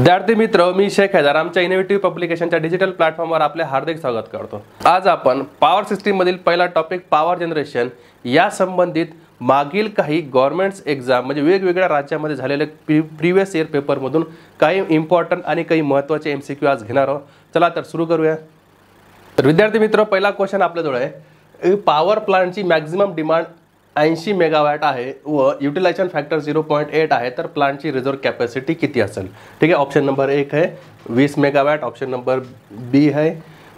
विद्यार्थी मित्र, मी शेख हैदर आमच्या इनोव्हेटिव्ह पब्लिकेशनच्या डिजिटल प्लॅटफॉर्मवर आपले हार्दिक स्वागत करतो। आज आपण पॉवर सिस्टीम मधील पहिला टॉपिक पॉवर जनरेशन या संबंधित मागील काही गव्हर्नमेंट्स एग्जाम म्हणजे वेगवेगळ्या राज्यामध्ये झालेले प्रीवियस इयर पेपर मधून काही इम्पॉर्टंट आणि काही महत्त्वाचे एमसीक्यू आज घेणार आहोत। चला तर सुरू करूया। तर विद्यार्थी मित्र, पहिला क्वेश्चन आपल्याजवळ आहे, पॉवर प्लांटची मॅक्झिमम डिमांड 80 मेगावॅट आहे व युटिलायझेशन फॅक्टर 0.8 आहे, तर प्लांटची रिझर्व कॅपॅसिटी किती असेल? ठीक आहे, ऑप्शन नंबर 1 आहे 20 मेगावॅट, ऑप्शन नंबर बी आहे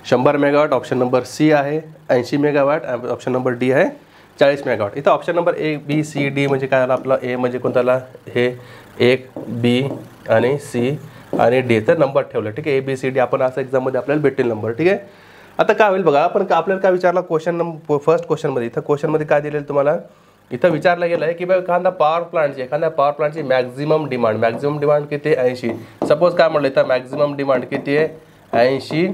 100 मेगावॅट, ऑप्शन नंबर सी आहे 80 मेगावॅट, ऑप्शन नंबर डी आहे 40 मेगावॅट। इथं option number A B C D म्हणजे काय आला? आपला ए म्हणजे कोणताला? हे 1 बी आणि सी आणि डी, तर नंबर ठेवलं। ठीक आहे, ए बी सी डी आपण असं एक्झाममध्ये आपल्याला भेटेल नंबर। ठीक आहे, आता काय होईल बघा, आपण आपल्याला काय विचारला क्वेश्चन नंबर फर्स्ट क्वेश्चनमध्ये, इथं क्वेश्चनमध्ये काय दिलेलं तुम्हाला? इथं विचारलं गेलं आहे की बाबा एखादा पॉवर प्लांटची मॅक्झिमम डिमांड किती आहे? 80। सपोज काय म्हटलं इथं मॅक्झिमम डिमांड किती आहे? 80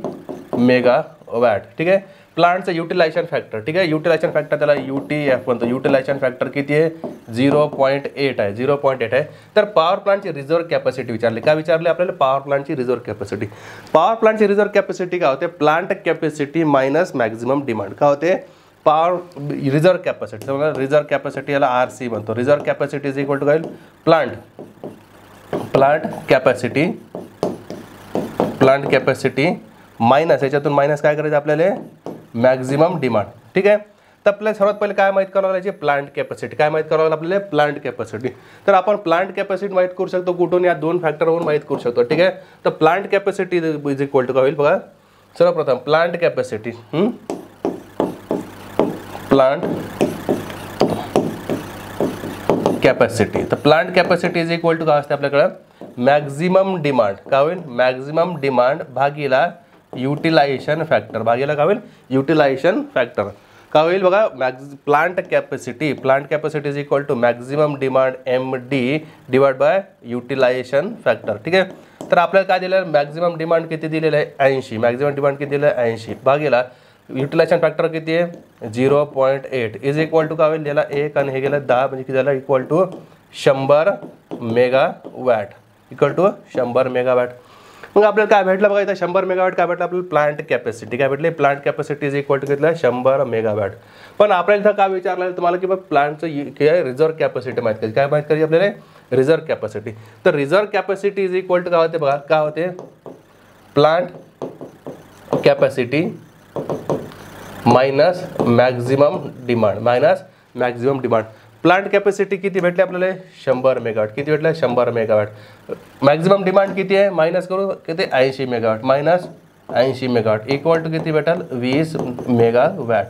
मेगावॅट। ठीक आहे, प्लांटचं युटिलायझेशन फॅक्टर, ठीक आहे, युटिलायझेशन फॅक्टर त्याला UTF म्हणतो, युटिलायझेशन फॅक्टर किती आहे? 0.8 आहे, 0.8 आहे। तर पॉवर प्लांटची रिझर्व कॅपॅसिटी विचारली, काय विचारले आपल्याला? पॉवर प्लांटची रिझर्व कॅपॅसिटी। पॉवर प्लांटची रिझर्व कॅपॅसिटी काय होते? Plant capacity minus maximum demand. काय होते? पॉवर रिझर्व कॅपॅसिटी, समजा रिझर्व कॅपॅसिटी याला RC म्हणतो। Reserve capacity is equal to काय? प्लांट कॅपॅसिटी मायनस, याच्यातून मायनस काय करायचं आपल्याला? Maximum demand. ठीक आहे, तर आपल्याला सर्वात पहिले काय माहित करावं लागेल? Plant capacity. काय माहित करावं आपल्याला? Plant capacity. तर आपण प्लांट कॅपॅसिटी माहित करू शकतो कुठून? या दोन फॅक्टरवरून माहित करू शकतो। ठीक आहे, तर plant capacity is equal to काय होईल बघा, सर्वप्रथम प्लांट कॅपॅसिटी, तर plant capacity is equal to काय असते आपल्याकडे? Maximum demand. काय होईल? मॅक्झिमम डिमांड भागीला युटिलायझेशन फॅक्टर, भागीला काय होईल? Utilization factor. काय होईल बघा? Plant capacity is equal to maximum demand MD divide by utilization factor. ठीक आहे, तर आपल्याला काय दिलं? मॅक्झिमम डिमांड किती दिलेलं आहे? 80। मॅक्झिमम डिमांड किती दिलं आहे? 80 भागीला युटिलायझेशन फॅक्टर किती आहे? 0.8 इज इक्वल टू काय होईल? याला 1 आणि हे गेलं 10 म्हणजे किती झालं? Equal to 100 megawatt, equal to 100 megawatt. मग आपल्याला काय भेटलं बघा, इथं 100 मेगावॅट काय भेटलं आपल्याला? प्लांट कॅपॅसिटी काय भेटली? Plant capacity is equal to घेतलं 100 मेगावॅट। पण आपल्याला इथं काय विचारलं तुम्हाला की बघ प्लांटचं रिझर्व कॅपॅसिटी माहित करायची, काय माहित करायची आपल्याला? Reserve capacity. तर reserve capacity is equal to काय होते बघा? काय होते? Plant capacity minus maximum demand. Plant capacity किती भेटली आपल्याला? 100 मेगावॅट। किती भेटलं? 100 मेगावॅट। मॅक्झिमम डिमांड किती आहे? मायनस करू किती? 80 megawatt minus 80 megawatt equal to किती भेटेल? 20 मेगावॅट।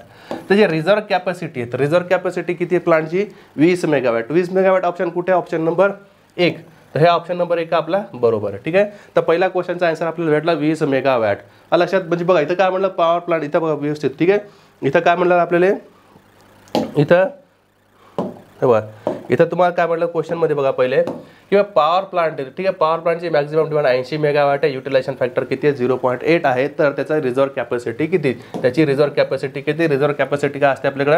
तर जे रिझर्व कॅपॅसिटी आहे, तर रिझर्व कॅपॅसिटी किती आहे प्लांटची? 20 मेगावॅट। 20 मेगावॅट ऑप्शन कुठे? Option number 1। तर हे ऑप्शन नंबर 1 आपला बरोबर आहे। ठीक आहे, तर पहिल्या क्वेश्चनचा आन्सर आपल्याला भेटला 20 मेगावॅट। लक्षात म्हणजे बघा इथं काय म्हणलं? पॉवर प्लांट, इथं बघा व्यवस्थित। ठीक आहे, इथं काय म्हणलं आपल्याला? इथं तुम्हाला काय म्हटलं क्वेश्चन मध्ये बघा पहिले किंवा पॉवर प्लांट, ठीक आहे, पॉवर प्लांटची मॅक्झिमम डिमांड 80 मेगावॅट आहे, युटिलायझेशन फॅक्टर किती आहे? 0.8 आहे, तर त्याचा रिझर्व कॅपॅसिटी किती? त्याची रिझर्व कॅपॅसिटी किती? रिझर्व कॅपॅसिटी काय असते आपल्याकडे?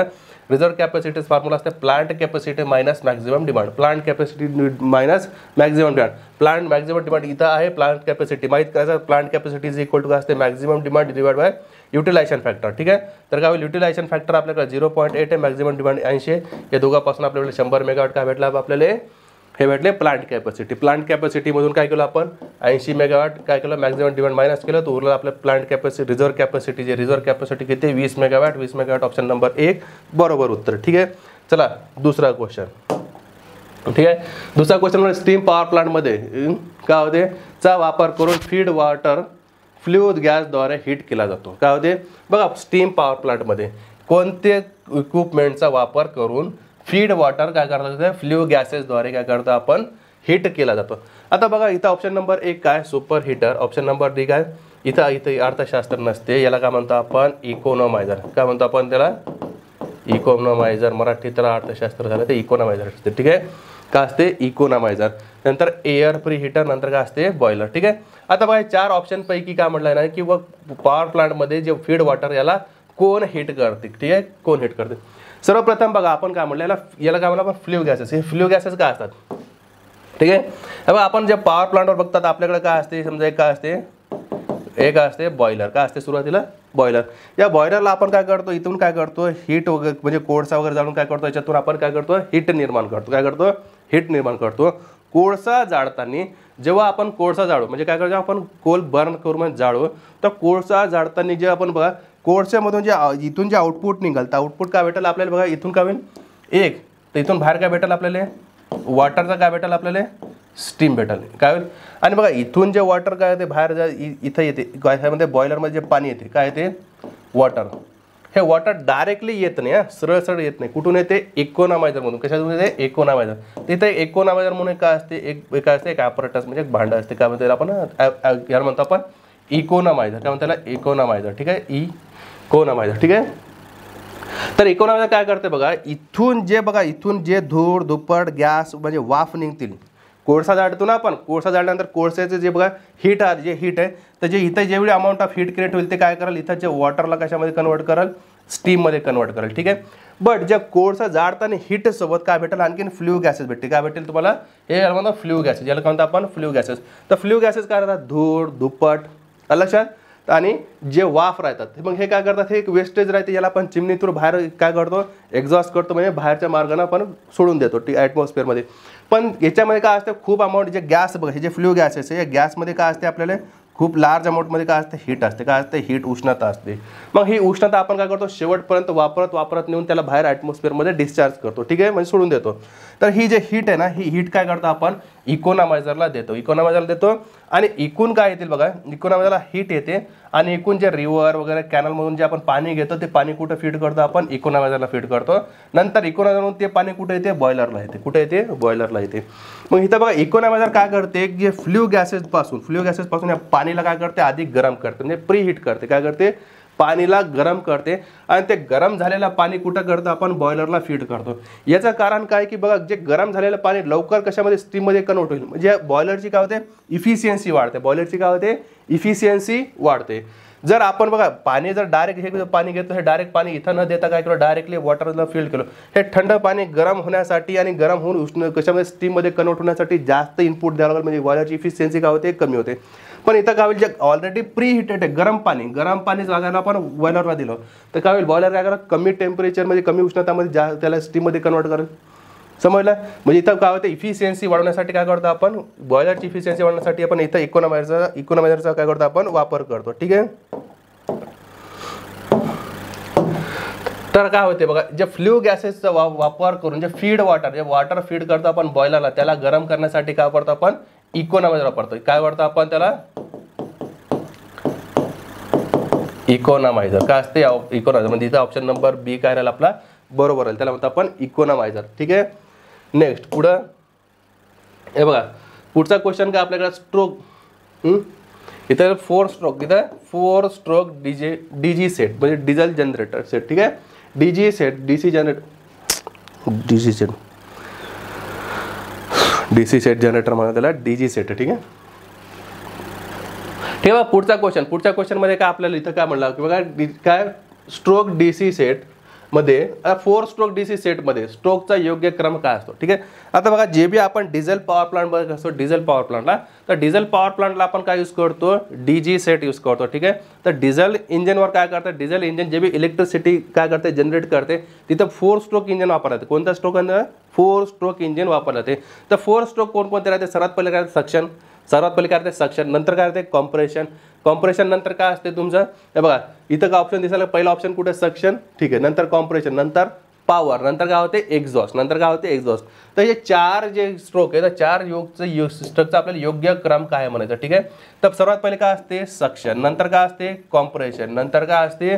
रिझर्व कॅपॅसिटीचा फॉर्म्युला असते plant capacity minus maximum demand. Plant capacity minus maximum demand. Plant maximum demand इथं आहे, प्लांट कॅपॅसिटी माहित करायचं। Plant capacity is equal to काय असते? Maximum demand divide by utilization factor. ठीक आहे, तर काय होईल? युटिलायझेशन फॅक्टर आपल्याकडे 0.8 आहे, मॅक्झिमम डिमांड 80 आहे, या दोघांपासून आपल्याला 100 मेगावॅट काय भेटला आपल्याला? हे भेटले प्लांट कॅपॅसिटी। प्लांट कॅपॅसिटी मधून काय केलं आपण? 80 मेगावॅट काय केलं? मॅक्झिमम डिमांड मायनस केलं, तर उरलं आपलं प्लांट कॅपॅसिटी, रिझर्व कॅपॅसिटी। जे रिझर्व कॅपॅसिटी किती? 20 मेगावॅट। 20 मेगावॅट ऑप्शन नंबर 1 बरोबर उत्तर। ठीक आहे, चला दुसरा क्वेश्चन। ठीक आहे, दुसरा क्वेश्चन म्हणजे स्टीम पॉवर प्लांट मध्ये काय होते? चा वापर करून फीड वॉटर फ्लूइड गॅसद्वारे हीट केला जातो। काय होते बघा? स्टीम पॉवर प्लांटमध्ये कोणते इक्विपमेंटचा वापर करून फीड वॉटर काय करतात? फ्लूइड गॅसेसद्वारे काय करतो आपण? हीट केला जातो। आता बघा इथं ऑप्शन नंबर 1 काय? Super heater. Option number D काय? इथं अर्थशास्त्र नसते, याला काय म्हणतो आपण? इकॉनोमायझर। काय म्हणतो आपण त्याला? इकॉनोमायझर। मराठी तर अर्थशास्त्र झालं, ते इकॉनोमायझर असते। ठीक आहे, काय असते? इकॉनोमायझर। नंतर एअर प्री हीटर, नंतर काय असते? बॉयलर। ठीक आहे, आता बघा 4 ऑप्शन पैकी काय म्हटलं ना की पॉवर प्लांटमध्ये जे फीड वॉटर याला कोण हीट करते? ठीक आहे, कोण हीट करते? सर्वप्रथम बघा आपण काय म्हटलं याला काय म्हणलं आपण? Flu gases. हे फ्लू गॅसेस काय असतात? ठीक आहे. बघा आपण जे पॉवर प्लांटवर बघतात आपल्याकडे काय असते, समजा एक असते बॉयलर, काय असते सुरुवातीला बॉयलर. या बॉयलरला आपण काय करतो, इथून काय करतो हीट वगैरे म्हणजे कोळसा वगैरे जाळून काय करतो, याच्यातून आपण काय करतो हीट निर्माण करतो. काय करतो हीट निर्माण करतो. कोळसा जाळताना जेव्हा आपण कोळसा जाळू म्हणजे काय करतो, आपण कोल बर्न करून जाळू, तर कोळसा जाळताना जे आपण बघा कोळशामधून जे इथून जे आउटपुट निघाल तर आउटपुट काय भेटेल आपल्याला, बघा इथून काय होईल एक, तर इथून बाहेर काय भेटेल आपल्याला वॉटरचा काय भेटेल आपल्याला स्टीम भेटेल काय होईल. आणि बघा इथून जे वॉटर काय होते बाहेर इथं येते ह्यामध्ये बॉयलरमध्ये जे पाणी येते काय येते वॉटर. हे वॉटर डायरेक्टली येत नाही, सरळ सरळ येत नाही. कुठून येते इकोनामायझरमधून. कशातून येते इकोनामायझर. तिथे इकोनामायझर म्हणून काय असते एक ॲपरेटस म्हणजे एक भांडं असते, काय म्हणतो आपण याला म्हणतो आपण इकोनामायझर. काय म्हणतो त्याला इकोनामायझर. ठीक आहे इकोनामायझर. ठीक आहे. तर इकोनामायझर काय करते बघा, इथून जे धूळ दुप्पट गॅस म्हणजे वाफ निघतील कोळसा जाळतो ना आपण, कोळसा जाळल्यानंतर कोळशाचं जे बघा हीट आहे तर जे इथं जेवढी अमाऊंट ऑफ हीट क्रिएट होईल ते काय करेल, इथं जे वॉटरला कशामध्ये कन्वर्ट करेल स्टीममध्ये कन्वर्ट करेल. ठीक आहे. बट ज्या कोळसा जाळताना हीट सोबत काय भेटेल आणखीन फ्ल्यू गॅसेस भेटते. काय भेटेल तुम्हाला हे याला म्हणतो फ्ल्यू गॅसेस. याला काय म्हणतो आपण फ्ल्यू गॅसेस. तर फ्ल्यू गॅसेस काय राहतात धूळ दुप्पट लक्षात, आणि जे वाफ राहतात मग हे काय करतात, हे एक वेस्टेज राहते याला आपण चिमणीतून बाहेर काय करतो एक्झॉस्ट करतो म्हणजे बाहेरच्या मार्गाने आपण सोडून देतो ॲटमॉस्फिअरमध्ये. पण याच्यामध्ये काय असते खूप अमाऊंट जे गॅस बघा हे जे फ्ल्यू गॅसेस आहे या गॅसमध्ये काय असते आपल्याला खूप लार्ज अमाऊंटमध्ये काय असते हीट असते. काय असते हीट उष्णता असते. मग ही उष्णता आपण काय करतो शेवटपर्यंत वापरत नेऊन त्याला बाहेर ॲटमॉस्फिअरमध्ये डिस्चार्ज करतो. ठीक आहे म्हणजे सोडून देतो. तर ही जे हीट आहे ना ही हीट काय करतो आपण इकोनामायझरला देतो. आणि इकून काय येतील बघा इकोनामायझरला हीट येते आणि एकूण जे रिव्हर वगैरे कॅनलमधून जे आपण पाणी घेतो ते पाणी कुठं फीड करतो आपण इकोनामायझरला फीड करतो. नंतर इकोनामायझरमधून ते पाणी कुठे येते बॉयलरला येते. कुठे येते बॉयलरला येते. मग इथं बघा इकोनामायझर काय करते जे फ्ल्यू गॅसेस पासून या पाणीला काय करते आधी गरम करते म्हणजे प्री हीट करते. काय करते पाणीला गरम करते आणि ते गरम झालेलं पाणी कुठं करतो आपण बॉयलरला फीड करतो. याचं कारण काय की बघा जे गरम झालेलं पाणी लवकर कशामध्ये स्टीममध्ये कन्वर्ट होईल म्हणजे बॉयलरची काय होते इफिशियन्सी वाढते. जर आपण बघा पाणी जर डायरेक्ट हे पाणी घेतो हे डायरेक्ट पाणी इथं न देता काय केलं डायरेक्टली वॉटरला फिल केलं. हे थंड पाणी गरम होण्यासाठी आणि गरम होऊन उष्ण कशामध्ये स्टीममध्ये कन्वर्ट होण्यासाठी जास्त इनपुट द्यावं लागेल म्हणजे बॉयलरची इफिशियन्सी काय होते कमी होते. पण इथं काय होईल जे ऑलरेडी प्री हिटेड आहे गरम पाणी जागायला आपण बॉयलरला दिलं तर काय होईल बॉयलर काय करा कमी टेम्परेचरमध्ये कमी उष्णतामध्ये त्याला स्टीममध्ये कन्वर्ट करेल. समजलं. म्हणजे इथं काय होतं इफिशियन्सी वाढवण्यासाठी काय करतो आपण बॉयलरची इफिशियन्सी वाढवण्यासाठी आपण इथं इकोनामायझरचा काय करतो आपण वापर करतो. ठीक आहे. तर काय होते बघा जे फ्ल्यू गॅसेसचा वापर करून जे वॉटर फीड करतो आपण बॉयलरला त्याला गरम करण्यासाठी काय करतो आपण इकोनामायझर वापरतो. काय करतो आपण त्याला इकोनामायझर. काय असते इकोनामायझर म्हणजे इथं ऑप्शन नंबर बी काय राहील आपला बरोबर राहील. त्याला म्हणतो आपण इकोनामायझर. ठीक आहे. नेक्स्ट पुढं हे बघा पुढचा क्वेश्चन काय आपल्याकडे स्ट्रोक इथं 4 स्ट्रोक डीजी सेट म्हणजे डिझेल जनरेटर सेट. ठीक आहे. डीजी सेट जनरेटर म्हणा त्याला डीजी सेट. ठीक आहे. ठेवा पुढचा क्वेश्चन मध्ये काय आपल्याला इथं काय म्हणलं की बघा काय स्ट्रोक डीसी सेट मध्ये 4 स्ट्रोक डीसी सेट मध्ये स्ट्रोकचा योग्य क्रम काय असतो. ठीक आहे. आता बघा जे बी आपण डिझेल पॉवर प्लांट बघत असतो डिझेल पॉवर प्लांटला तर डिझेल पॉवर प्लांटला आपण काय यूज करतो डीजी सेट यूज करतो. ठीक आहे. तर डिझेल इंजिनवर काय करतात डिझेल इंजिन जे बी इलेक्ट्रिसिटी काय करते जनरेट करते तिथं 4 स्ट्रोक इंजिन वापरतात. कोणता स्ट्रोक 4 स्ट्रोक इंजिन वापरलं जाते. तर 4 स्ट्रोक कोणकोणते राहते सर्वात पहिले काय सक्शन नंतर काय राहते कॉम्प्रेशन नंतर काय असते तुमचं हे बघा इथं का ऑप्शन दिसायला पहिला ऑप्शन कुठे सक्शन. ठीक आहे. नंतर कॉम्प्रेशन नंतर पॉवर नंतर काय होते एक्झॉस्ट. तर हे 4 जे स्ट्रोक आहे तर 4 स्ट्रोकचा आपल्याला योग्य क्रम काय म्हणायचं. ठीक आहे. तर सर्वात पहिले काय असते सक्शन नंतर काय असते कॉम्प्रेशन नंतर काय असते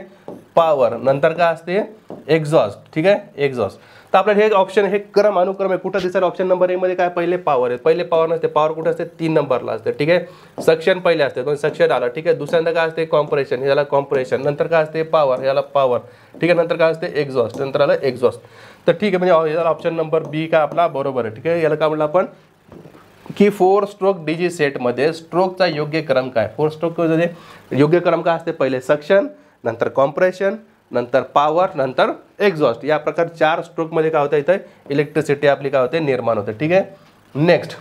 पॉवर नंतर काय असते एक्झॉस्ट. ठीक आहे. एक्झॉस्ट. तर आपल्याला हे ऑप्शन हे क्रम अनुक्रम आहे कुठं दिसेल ऑप्शन नंबर ए मध्ये काय पहिले पॉवर आहे. पहिले पॉवर नसते पॉवर कुठे असते 3 नंबरला असते. ठीक आहे. सक्शन पहिले असते पण सक्शन आला. ठीक आहे. दुसऱ्यांदा काय असते कॉम्प्रेशन याला कॉम्प्रेशन नंतर काय असते पॉवर याला पॉवर. ठीक आहे. नंतर काय असते एक्झॉस्ट नंतर आलं एक्झॉस्ट. तर ठीक आहे म्हणजे याला ऑप्शन नंबर बी काय आपला बरोबर आहे. ठीक आहे. याला काय म्हणलं आपण की 4 स्ट्रोक डीजी सेटमध्ये स्ट्रोकचा योग्य क्रम काय 4 स्ट्रोकमध्ये योग्य क्रम काय असते पहिले सक्शन नंतर कॉम्प्रेशन नंतर पॉवर नंतर एक्झॉस्ट या प्रकार 4 स्ट्रोकमध्ये काय होतं इथं इलेक्ट्रिसिटी आपली काय होते निर्माण होते. ठीक आहे. नेक्स्ट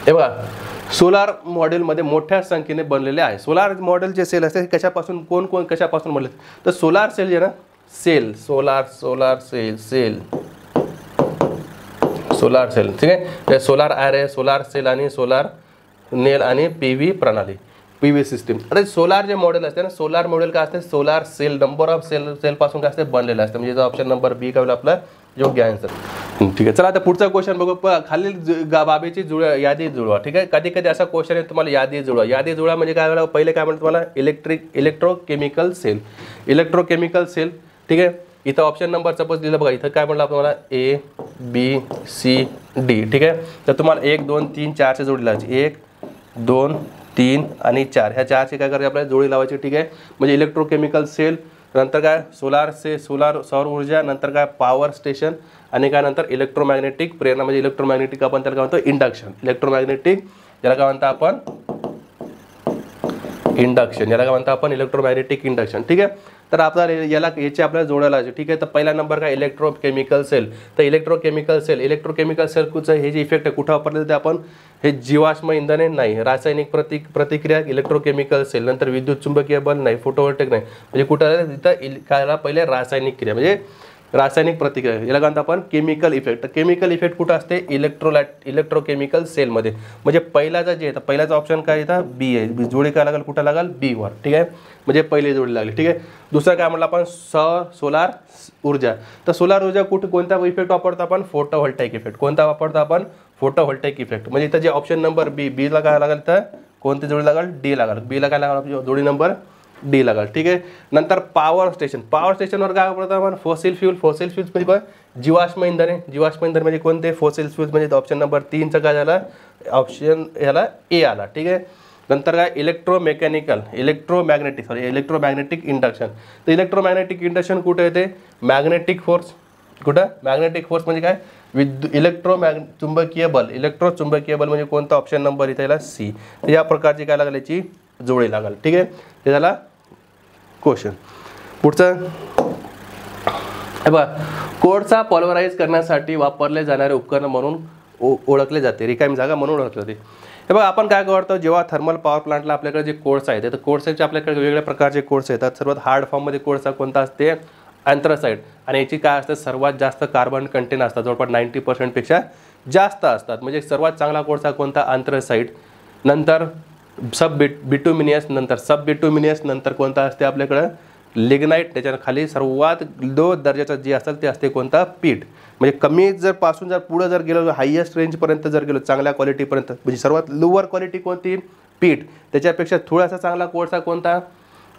हे बघा, सोलार मॉडेलमध्ये मोठ्या संख्येने बनलेले आहे. सोलार मॉडेल जे सेल असते कशापासून, कोण कोण कशापासून बनले, तर सोलार सेल जे ना, cell solar cell solar cell, ठीक आहे. सोलार ॲरे, सोलार सेल आणि सोलार नेल आणि PV प्रणाली, PV सिस्टीम. आता सोलार जे मॉडेल असते ना, सोलार मॉडेल काय असते, solar cell, number of cell पासून काय असते बनलेलं असतं. म्हणजे ऑप्शन नंबर बी काय आपला योग्य आन्सर. ठीक आहे, चला आता पुढचा क्वेश्चन बघू. खालील बाबीची यादी जुळवा. ठीक आहे, कधी कधी असा क्वेश्चन आहे तुम्हाला यादी जुळवा. यादी जुळवा म्हणजे काय, पहिले काय म्हणतात तुम्हाला, इलेक्ट्रोकेमिकल सेल. ठीक आहे, इथं ऑप्शन नंबर सपोज दिलं बघा, इथं काय म्हणलं तुम्हाला ABCD. ठीक आहे, तर तुम्हाला 1 2 3 4ची जोडी लावायची. 1 2 3 आणि 4, ह्या 4ची काय करायची आपल्याला जोडी लावायची. ठीक आहे, म्हणजे इलेक्ट्रोकेमिकल सेल, नंतर काय सोलार सौर ऊर्जा, नंतर काय पॉवर स्टेशन, आणि काय नंतर इलेक्ट्रोमॅग्नेटिक प्रेरणा, म्हणजे इलेक्ट्रोमॅग्नेटिक आपण त्याला काय म्हणतो इंडक्शन. इलेक्ट्रोमॅग्नेटिक याला काय म्हणतो आपण इंडक्शन, याला काय म्हणतो आपण इलेक्ट्रोमॅग्नेटिक इंडक्शन. ठीक आहे, तर आपल्याला याचे आपल्याला जोडायला. ठीक आहे, तर पहिला नंबर काय इलेक्ट्रोकेमिकल सेल. तर इलेक्ट्रोकेमिकल सेल कुठचं हे जे इफेक्ट आहे कुठं वापरले ते आपण, हे जीवाश्म इंधने नाही, रासायनिक प्रतिक्रिया इलेक्ट्रोकेमिकल सेल, नंतर विद्युत चुंबकीय बल नाही, फोटोव्होल्टेक नाही, म्हणजे कुठं तिथं काय पहिले रासायनिक क्रिया म्हणजे रासायनिक प्रतिक्रिया, याला काय म्हणतो आपण केमिकल इफेक्ट. केमिकल इफेक्ट कुठं असते, इलेक्ट्रोकेमिकल सेलमध्ये. म्हणजे पहिलाचा जे आहे पहिलाचा ऑप्शन काय येतं बी आहे. जोडी काय लागेल, कुठं लागेल बी वर. ठीक आहे, म्हणजे पहिली जोडी लागली. ठीक आहे, दुसरं काय म्हटलं आपण सोलार ऊर्जा. तर सोलार ऊर्जा कोणता इफेक्ट वापरतो आपण, फोटोव्होल्टेक इफेक्ट. कोणता वापरतो आपण, फोटोव्होल्टेक इफेक्ट. म्हणजे इथं जे ऑप्शन नंबर बीला काय लागेल, तर कोणती जोडी लागेल, डी लागेल. बीला काय लागेल, जोडी नंबर डी लागेल. ठीक आहे, नंतर पॉवर स्टेशनवर काय वापरतो आपण, फोसिल फ्यूल म्हणजे काय, जीवाश्म इंधन म्हणजे कोणते, फोसिल फ्यूल्स. म्हणजे ऑप्शन नंबर 3चं काय झालं, ऑप्शन याला ए आला. ठीक आहे, नंतर काय इलेक्ट्रोमॅग्नेटिक इंडक्शन. तर इलेक्ट्रोमॅग्नेटिक इंडक्शन कुठे येते, मॅग्नेटिक फोर्स. कुठं, मॅग्नेटिक फोर्स म्हणजे काय, चुंबकीय बल म्हणजे कोणता, ऑप्शन नंबर इथे याला सी. तर या प्रकारची काय लागेल, याची जोडी लागेल. ठीक आहे, ते झाला क्वेश्चन. पुढचं बघा, कोळसा पॉल्वराइज करण्यासाठी वापरले जाणारे उपकरण म्हणून ओळखले जाते, रिकामी जागा म्हणून ओळखले जाते. हे बघा, आपण काय करतो, जेव्हा थर्मल पॉवर प्लांटला आपल्याकडे जे कोळसा आहे, तर कोळसाचे आपल्याकडे वेगवेगळ्या प्रकारचे कोळसे येतात. सर्वात हार्ड फॉर्ममध्ये कोळसा कोणता असते, अँथ्रासाइट. आणि याची काय असतं, सर्वात जास्त कार्बन कंटेंट असतात, जवळपास 90% पेक्षा जास्त असतात. म्हणजे सर्वात चांगला कोळसा कोणता, अँथ्रासाइट. नंतर बिटुमिनियस, नंतर कोणता असते आपल्याकडं, लिग्नाइट. त्याच्या खाली सर्वात लो दर्जाचा जे असतात ते असते कोणता, पीठ. म्हणजे कमी पासून पुढे जर गेलो, हायएस्ट रेंजपर्यंत जर गेलो, चांगल्या क्वालिटीपर्यंत, म्हणजे सर्वात लोअर क्वालिटी कोणती, पीठ. त्याच्यापेक्षा थोडासा चांगला कोळसा कोणता,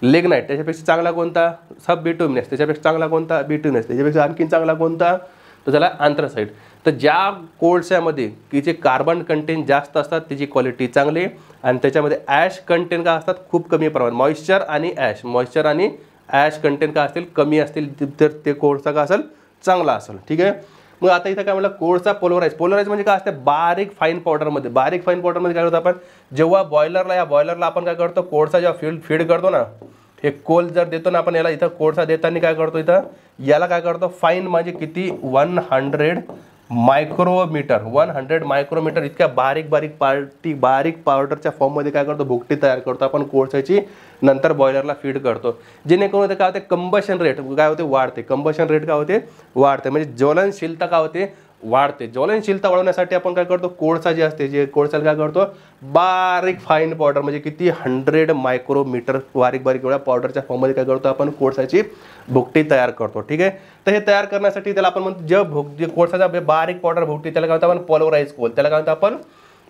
लिग्नाइट. त्याच्यापेक्षा चांगला कोणता, बिटुमिनियस. त्याच्यापेक्षा चांगला कोणता, बिटुमिनियस. त्याच्यापेक्षा आणखी चांगला कोणता, तो झाला अँथ्रासाइट. तर ज्या कोळशामध्ये की जे कार्बन कंटेंट जास्त असतात त्याची क्वालिटी चांगली, आणि त्याच्यामध्ये ॲश कंटेंट काय असतात खूप कमी प्रमाणात, मॉइश्चर आणि ॲश कंटेंट काय असतील, कमी असतील, तर ते कोळसा काय असेल, चांगला असेल. ठीक आहे, मग आता इथं काय म्हटलं, कोळसा पोलराइज म्हणजे काय असते, बारीक फाईन पावडरमध्ये काय करतो आपण, जेव्हा बॉयलरला आपण काय करतो, कोळसा जेव्हा फीड करतो ना, हे कोल जर देतो ना आपण याला, इथं कोळसा देताना काय करतो, इथं याला काय करतो, फाईन म्हणजे किती, 100 मायक्रोमीटर इतक्या बारीक पावडरच्या फॉर्ममध्ये काय करतो, भुकटी तयार करतो आपण कोळशाची. नंतर बॉयलरला फीड करतो, जेणेकरून ते काय होते, कंबशन रेट काय होते, वाढते. म्हणजे ज्वलनशीलता काय होते, वाढते. ज्वलनशीलता वाढवण्यासाठी आपण काय करतो, कोळसा जे असते, जे कोळशाला काय करतो, बारीक फाईन पावडर म्हणजे किती, 100 मायक्रोमीटर बारीक एवढ्या पावडरच्या फॉर्ममध्ये काय करतो आपण, कोळशाची भुकटी तयार करतो. ठीक आहे, तर हे तयार करण्यासाठी त्याला आपण म्हणतो, जे कोळशाचा बारीक पावडर भुकटी, त्याला काय म्हणतो आपण,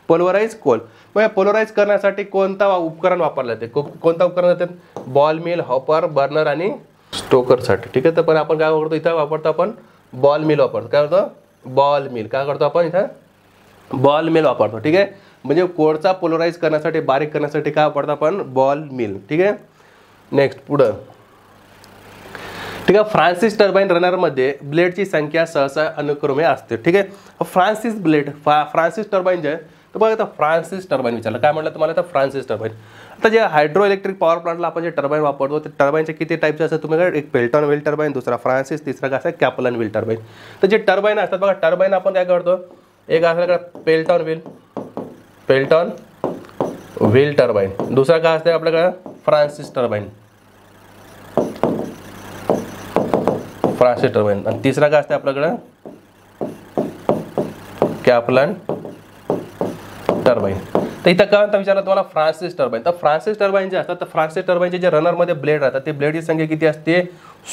पोलराइज कोल. मग पोलराइज करण्यासाठी कोणता उपकरण वापरलं जाते, कोणता उपकरण जाते, बॉल मिल, हॉपर, बर्नर आणि स्टोकरसाठी. ठीक आहे, तर पण आपण काय करतो, इथं वापरतो आपण बॉल मिल वापरतो. काय होतं, बॉल मिल काय करतो आपण, इथं बॉल मिल वापरतो. ठीक आहे, म्हणजे कोळसा पोलराइज करण्यासाठी, बारीक करण्यासाठी काय वापरतो आपण, बॉल मिल. ठीक आहे, नेक्स्ट पुढं. ठीक आहे, फ्रान्सिस टर्बाइन रनरमध्ये ब्लेडची संख्या सहसा अनुक्रमे असते. ठीक आहे, फ्रान्सिस टर्बाइन जे आहे, तर बघा आता फ्रान्सिस टर्बाइन विचारलं, काय म्हटलं तुम्हाला, तर फ्रान्सिस टर्बाइन. आता जे हायड्रो इलेक्ट्रिक पॉवर प्लांटला आपण जे टर्बाइन वापरतो, ते टर्बाइनचे किती टाईपचे असतात तुम्ही, एक पेल्टॉन व्हील टर्बाइन, दुसरा फ्रान्सिस, तिसरा काय असतं कॅपलन व्हील टर्बाइन. तर जे टर्बाइन असतात बघा, टर्बाइन आपण काय करतो, एक असं पेल्टॉन व्हील, पेल्टॉन व्हील टर्बाईन. दुसरा काय असते आपल्याकडं फ्रान्सिस टर्बाईन. Francis turbine. आणि तिसरा काय असते आपल्याकडं कॅप्लन टर्बाईन. तर इथं काय म्हणता विचारलं तुम्हाला फ्रान्सिस टर्बाईन. तर फ्रान्सिस टर्बाईन जे असतात तर फ्रान्सिस टर्बाईनचे जे रनरमध्ये ब्लेड राहतात ते ब्लेडची संख्या किती असते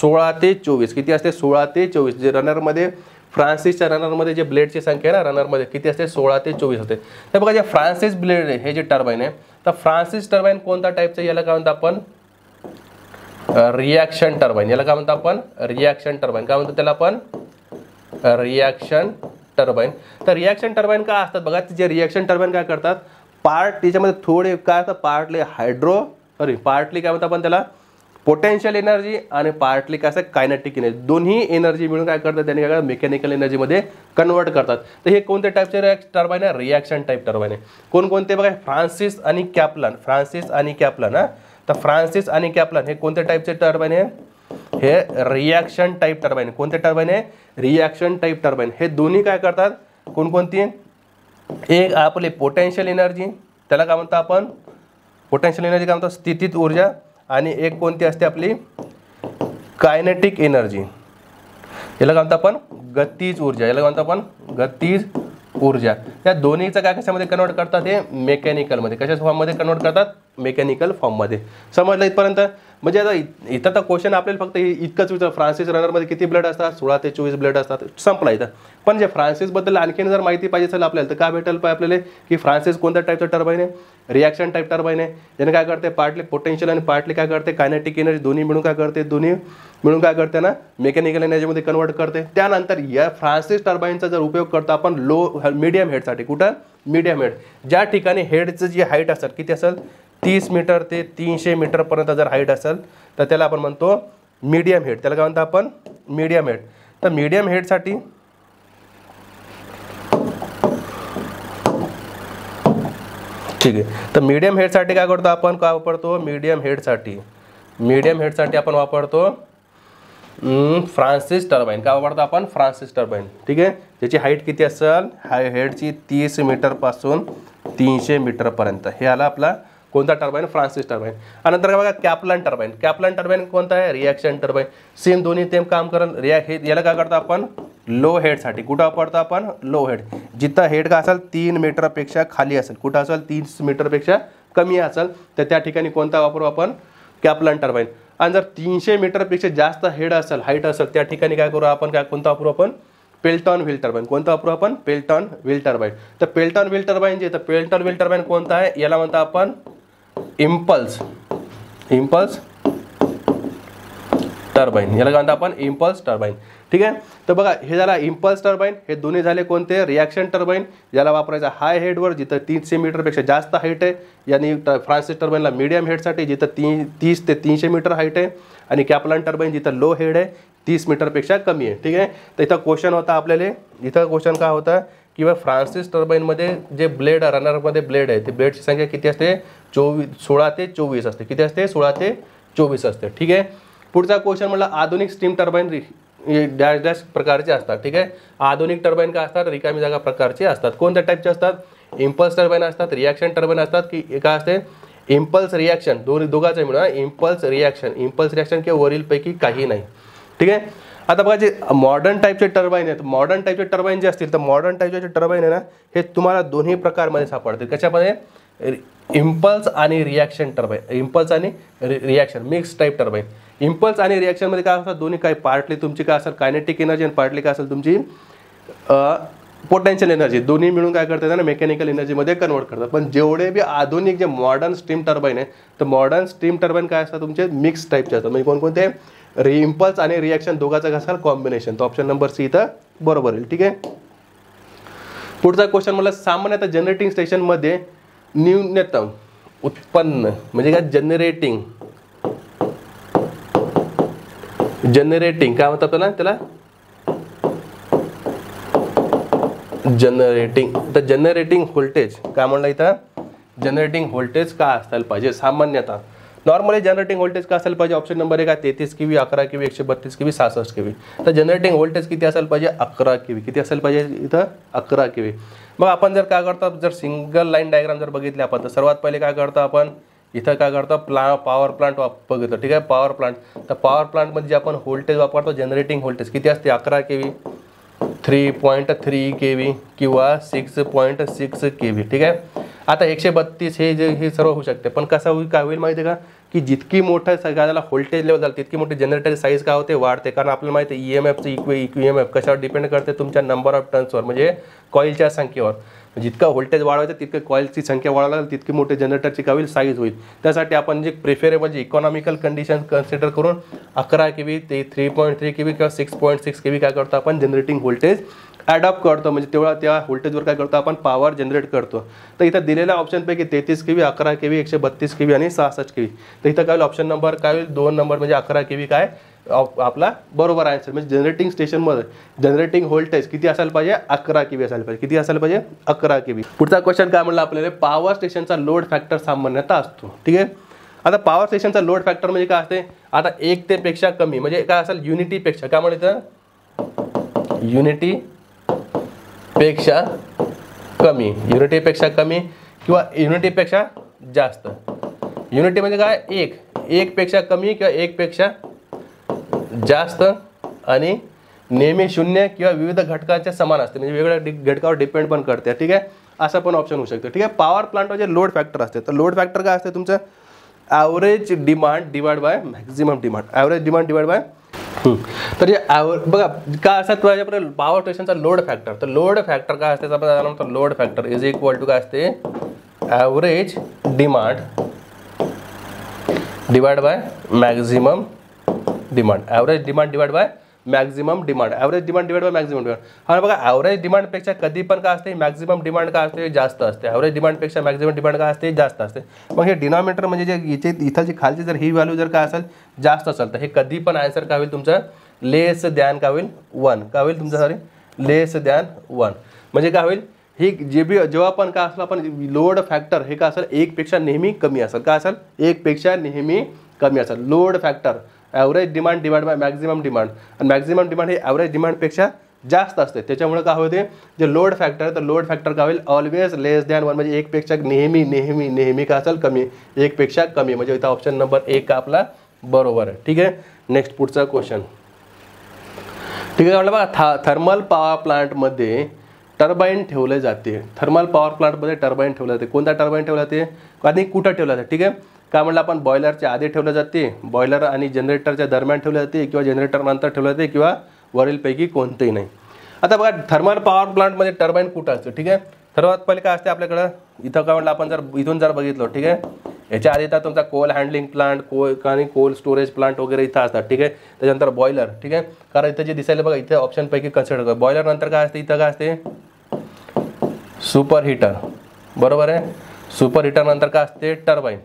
16 ते 24. किती असते 16 ते 24. जे रनरमध्ये फ्रान्सिसच्या रनरमध्ये जे ब्लेडची संख्या आहे ना रनरमध्ये किती असते 16 ते 24 असते. तर बघा जे फ्रान्सिस ब्लेड आहे हे जे टर्बाईन आहे तर फ्रान्सिस टर्बाईन कोणत्या टाईपचं याला काय म्हणतो आपण रिॲक्शन टर्बाईन. याला काय म्हणतो आपण रिॲक्शन टर्बाईन. काय म्हणतो त्याला आपण रिॲक्शन टर्बाईन. तर रिॲक्शन टर्बाईन काय असतात बघा जे रिॲक्शन टर्बाईन काय करतात पार्ट त्याच्यामध्ये थोडे काय असतात पार्टली पार्टली काय म्हणतात आपण त्याला पोटेन्शियल एनर्जी आणि पार्टली काय असतं कायनेटिक एनर्जी दोन्ही एनर्जी मिळून काय करतात त्यांनी काय मेकॅनिकल एनर्जीमध्ये कन्वर्ट करतात. तर हे कोणत्या टाईपचे टर्बाईन आहे रिॲक्शन टाईप टर्बाईन आहे. कोणकोणते बघा फ्रान्सिस आणि कॅप्लन. फ्रान्सिस आणि कॅप्लन हा. तर फ्रान्सिस आणि कॅप्लन हे कोणत्या टाईपचे टर्बाईन आहे हे रिॲक्शन टाईप टर्बाईन. कोणते टर्बाईन आहे रिॲक्शन टाईप टर्बाईन. हे दोन्ही काय करतात कोणकोणती एक आपली पोटेन्शियल एनर्जी त्याला काय म्हणतो आपण पोटेन्शियल एनर्जी काय म्हणतो स्थितीत ऊर्जा आणि एक कोणती असते आपली कायनेटिक एनर्जी याला काय म्हणतो आपण गतीज ऊर्जा. याला काय म्हणतो आपण गतीज ऊर्जा. या दोन्हीचं काय कशामध्ये कन्वर्ट करतात हे मेकॅनिकलमध्ये. कशा फॉर्ममध्ये कन्वर्ट करतात मेकॅनिकल फॉर्ममध्ये. समजलं इथपर्यंत. म्हणजे आता इथं तर क्वेश्चन आपल्याला फक्त इतकंच विचार फ्रान्सिस रनरमध्ये किती ब्लेड असतात 16 ते 24 ब्लेड असतात संपला इथं. पण जे फ्रान्सिसबद्दल आणखीन जर माहिती पाहिजे असेल आपल्याला तर काय भेटेल पाहिजे आपल्याला की फ्रान्सिस कोणत्या टाईपचं टर्बाईन आहे रिॲक्शन टाईप टर्बाईन आहे. ज्याने काय करते पार्टली पोटेन्शियल आणि पार्टली काय करते कायनेटिक एनर्जी दोन्ही मिळून काय करते दोन्ही मिळून काय करते ना मेकॅनिकल एनर्जीमध्ये कन्वर्ट करते. त्यानंतर या फ्रान्सिस टर्बाईनचा जर उपयोग करतो आपण मीडियम हेडसाठी. कुठं मीडियम हेड ज्या ठिकाणी हेडचं जी हाईट असेल किती असेल 30 मीटर ते 300 मीटरपर्यंत जर हाईट असेल तर त्याला आपण म्हणतो मीडियम हेड. त्याला काय म्हणतो आपण मीडियम हेड. तर मीडियम हेडसाठी ठीक आहे. तर मीडियम हेडसाठी काय करतो आपण काय वापरतो मीडियम हेडसाठी आपण वापरतो फ्रान्सिस टर्बाईन. काय वापरतो आपण फ्रान्सिस टर्बाईन. ठीक आहे. त्याची हाईट किती असेल हेडची 30 मीटरपासून 300 मीटरपर्यंत. हे आला आपला कोणता टर्बाईन फ्रान्सिस टर्बाईन. आणि नंतर बघा कॅप्लन टर्बाईन. कॅप्लन टर्बाईन कोणता आहे रिॲक्शन टर्बाईन. सेम दोन्ही तेम काम करेल. याला काय करतो आपण लो हेडसाठी. कुठं वापरतो आपण लो हेड. जिथं हेड का असेल 3 मीटरपेक्षा खाली असेल कुठं असेल 30 मीटरपेक्षा कमी असेल तर त्या ठिकाणी कोणता वापरू आपण कॅप्लन टर्बाईन. आणि जर 300 मीटरपेक्षा जास्त हेड असेल हाईट असेल त्या ठिकाणी काय करू आपण काय कोणता वापरू आपण पेल्टॉन व्हील टर्बाईन. कोणता वापरू आपण पेल्टॉन व्हील टर्बाईन. तर पेल्टॉन व्हील टर्बाईन जे तर पेल्टॉन व्हील टर्बाईन कोणता आहे याला म्हणतो आपण इम्पल्स टर्बाईन. याला काय म्हणतो आपण इम्पल्स टर्बाईन. ठीक आहे. तर बघा हे झाला इम्पल्स टर्बाईन. हे दोन्ही झाले कोणते रिॲक्शन टर्बाईन. याला वापरायचा हाय हेडवर जिथं 300 मीटरपेक्षा जास्त हाईट आहे. यानी फ्रान्सिस टर्बाईनला मीडियम हेडसाठी जिथं 30 ते 300 मीटर हाईट आहे. आणि कॅप्लन टर्बाईन जिथं लो हेड आहे 30 मीटरपेक्षा कमी आहे. ठीक आहे. तर इथं क्वेश्चन होता आपल्याला इथं क्वेश्चन काय होता किंवा फ्रान्सिस टर्बाईनमध्ये जे ब्लेड रनरमध्ये ब्लेड आहे ते ब्लेडची संख्या किती असते 16 ते 24 असते. किती असते 16 ते 24 असते. ठीक आहे. पुढचा क्वेश्चन म्हटलं आधुनिक स्टीम टर्बाईन डॅश डॅश प्रकारचे असतात. ठीक आहे. आधुनिक टर्बाईन काय असतात रिकामी जागा प्रकारचे असतात. कोणत्या टाईपचे असतात इम्पल्स टर्बाईन असतात रिॲक्शन टर्बाईन असतात की काय असते इम्पल्स रिॲक्शन दोघांचं मिळून इम्पल्स रिॲक्शन किंवा वरीलपैकी काही नाही. ठीक आहे. आता बघा जे मॉडर्न टाईपचे टर्बाईन आहेत मॉडर्न टाईपचे टर्बाईन जे असतील तर मॉडर्न टाईपचे टर्बाईन आहे ना हे तुम्हाला दोन्ही प्रकारमध्ये सापडतील. कशामध्ये इम्पल्स आणि रिॲक्शन टर्बाईन. इम्पल्स आणि reaction mix type turbine. Impulse आणि रिॲक्शनमध्ये काय असतात दोन्ही काय पार्टली तुमची काय असेल कायनेटिक एनर्जी आणि पार्टली काय असेल तुमची पोटेन्शियल एनर्जी दोन्ही मिळून काय करतात ना मेकॅनिकल एनर्जीमध्ये कन्वर्ट करतात. पण जेवढे बी आधुनिक जे मॉडर्न स्टीम टर्बाईन आहे तर मॉडर्न स्टीम टर्बाईन काय असतात तुमचे मिक्स टाईपचे असतात. म्हणजे कोणकोणते इम्पल्स आणि रिॲक्शन दोघांचं असेल कॉम्बिनेशन. तर ऑप्शन नंबर सी इथं बरोबर येईल. ठीक आहे. पुढचा क्वेश्चन मला सामान्यतः जनरेटिंग स्टेशनमध्ये न्यूनतम उत्पन्न म्हणजे काय जनरेटिंग काय म्हणतात त्याला जनरेटिंग. तर जनरेटिंग व्होल्टेज काय म्हणलं इथं जनरेटिंग व्होल्टेज काय असायला पाहिजे सामान्यतः. नॉर्मली जनरेटिंग व्होल्टेज काय असायला पाहिजे, ऑप्शन नंबर 1 आहे 33 kV, 11 kV, 132 kV, 66 kV. तर जनरेटिंग व्होल्टेज किती असायला पाहिजे, 11 kV. किती असायला पाहिजे इथं, 11 kV. मग आपण जर काय करतो, जर सिंगल लाईन डायग्राम जर बघितली आपण, तर सर्वात पहिले काय करतो आपण, इथं काय करतो, पॉवर प्लांट बघितलं, ठीक आहे. पॉवर प्लांट, तर पॉवर प्लांटमध्ये जे आपण व्होल्टेज वापरतो, जनरेटिंग व्होल्टेज किती असते, 11 kV, 3.3 kV किंवा 6.6 kV, ठीक आहे. आता 132 हे सर्व होऊ शकते, पण कसं होईल, काय होईल माहिती आहे का, की जितकी मोठं सगळ्याला व्होल्टेज लेवल झालं तितकी मोठी जनरेटरची साईज काय होते, वाढते. कारण आपल्याला माहिती आहे EMFचं EMF कशावर डिपेंड करते, तुमच्या नंबर ऑफ टर्न्सवर, म्हणजे कॉईलच्या संख्येवर. जितका व्होल्टेज वाढवायचं तितकं कॉईलची संख्या वाढवायला लागेल, तितकी मोठी जनरेटरची काय होईल, साईज होईल. त्यासाठी आपण जे प्रिफरेबल जे इकॉनॉमिकल कंडिशन कन्सिडर करून 11 kV ते 3.3 kV किंवा 6.6 kV काय करतो आपण, जनरेटिंग व्होल्टेज ॲडॉप्ट करतो. म्हणजे तेवढा त्या व्होल्टेजवर काय करतो आपण, पॉवर जनरेट करतो. तर इथं दिलेल्या ऑप्शनपैकी 33 kV, 11 kV, 132 kV आणि 66 kV. तर इथं काय होईल, ऑप्शन नंबर काय होईल, 2 नंबर म्हणजे 11 kV काय आपला बरोबर आन्सर. म्हणजे जनरेटिंग स्टेशनमध्ये जनरेटिंग व्होल्टेज किती असायला पाहिजे, 11 kV असायला पाहिजे. किती असायला पाहिजे, 11 kV. पुढचा क्वेश्चन काय म्हणला आपल्याला, पॉवर स्टेशनचा लोड फॅक्टर सामान्यतः असतो, ठीक आहे. आता पॉवर स्टेशनचा लोड फॅक्टर म्हणजे काय असते, आता 1 ते पेक्षा कमी, म्हणजे काय असेल, युनिटीपेक्षा काय म्हणतात, युनिटीपेक्षा कमी किंवा युनिटीपेक्षा जास्त. युनिटी म्हणजे काय, 1 पेक्षा कमी किंवा 1 पेक्षा जास्त आणि नेहमी 0 किंवा विविध घटकांच्या समान असते, म्हणजे वेगवेगळ्या घटकावर डिपेंड पण करते, ठीक आहे. असं पण ऑप्शन होऊ शकतं, ठीक आहे. पॉवर प्लांटमध्ये लोड फॅक्टर असते, तर लोड फॅक्टर काय असते तुमचं, average demand divide by maximum demand. Average demand divide by, तर जे बघा काय असतात माझ्याकडे पॉवर स्टेशनचा लोड फॅक्टर. तर लोड फॅक्टर काय असते, आपण जाणून, load factor is equal to काय असते, average demand divide by maximum demand. Average demand divide by maximum demand. Average demand divide by maximum demand. हा बघा, ॲव्हरेज डिमांडपेक्षा कधी पण काय असते, मॅक्झिमम डिमांड काय असते, जास्त असते. ॲव्हरेज डिमांडपेक्षा मॅक्झिमम डिमांड काय असते, जास्त असते. मग हे डिनॉमिनेटर म्हणजे जे इथं जी खालची जर ही व्हॅल्यू जर काय असेल जास्त असेल, तर हे कधी पण आन्सर काय होईल तुमचं, लेस दॅन काय होईल, 1. काय होईल तुमचं, सॉरी, लेस दॅन 1. म्हणजे काय होईल, ही जे बी जेव्हा पण काय असेल आपण लोड फॅक्टर हे काय असेल, 1 पेक्षा नेहमी कमी असेल. काय असेल, 1 पेक्षा नेहमी कमी असेल. Load factor average demand divide by maximum demand, आणि मॅक्झिमम डिमांड हे ॲव्हरेज डिमांडपेक्षा जास्त असते. त्याच्यामुळे काय होते, जे लोड फॅक्टर आहे तर लोड फॅक्टर काय होईल, ऑलवेज लेस दॅन 1. म्हणजे 1 पेक्षा नेहमी काय असेल, कमी, 1 पेक्षा कमी. म्हणजे इथं ऑप्शन नंबर 1 आपला बरोबर आहे, ठीक आहे. नेक्स्ट पुढचा क्वेश्चन, ठीक आहे. म्हटलं बघा, थर्मल पॉवर प्लांटमध्ये टर्बाईन ठेवले जाते. थर्मल पॉवर प्लांटमध्ये टर्बाईन ठेवलं जाते. कोणता टर्बाईन ठेवला जाते आणि कुठं ठेवला जाते, ठीक आहे. काय म्हटलं आपण, बॉयलरच्या आधी ठेवलं जाते, बॉयलर आणि जनरेटरच्या दरम्यान ठेवलं जाते, किंवा जनरेटर नंतर ठेवलं जाते, किंवा वरीलपैकी कोणतंही नाही. आता बघा, थर्मल पॉवर प्लांटमध्ये टर्बाईन कुठं असतं, ठीक आहे. सर्वात पहिले काय असते आपल्याकडं, इथं काय म्हटलं आपण जर इथून जर बघितलं, ठीक आहे. याच्या आधी तर तुमचा coal handling plant, coal storage plant वगैरे इथं असतात, ठीक आहे. त्याच्यानंतर बॉयलर, ठीक आहे. कारण इथं जे दिसायला बघा, इथे ऑप्शनपैकी कन्सिडर कर. बॉयलर नंतर काय असते, इथं काय असते, सुपर हीटर, बरोबर आहे. सुपर हीटर नंतर काय असते, टर्बाईन.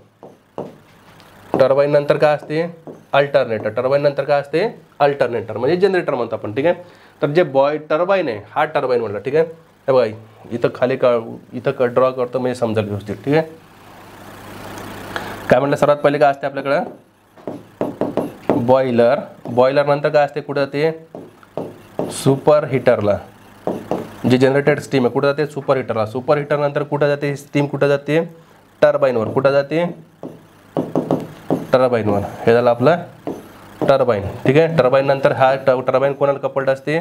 टर्बाईन नंतर काय असते, अल्टरनेटर. टर्बाईन नंतर काय असते, अल्टरनेटर म्हणजे जनरेटर म्हणतो आपण, ठीक आहे. तर जे टर्बाईन आहे हा टर्बाईन म्हटलं, ठीक आहे. हे बघा, इथं खाली इथं ड्रॉ करतो म्हणजे समजेल व्यवस्थित, ठीक आहे. काय म्हटलं, सर्वात पहिले काय असते आपल्याकडं, बॉयलर. बॉयलर नंतर काय असते, कुठं जाते, सुपर हीटरला. जे जनरेटेड स्टीम आहे कुठं जाते, सुपर हीटरला. सुपर हीटर नंतर कुठं जाते स्टीम, कुठं जाते, टर्बाईनवर. कुठं जाते, टर्बाईनवर. हे झालं आपलं टर्बाईन, ठीक आहे. टर्बाईन नंतर हा टर्बाईन कोणाला कपल्ड असते,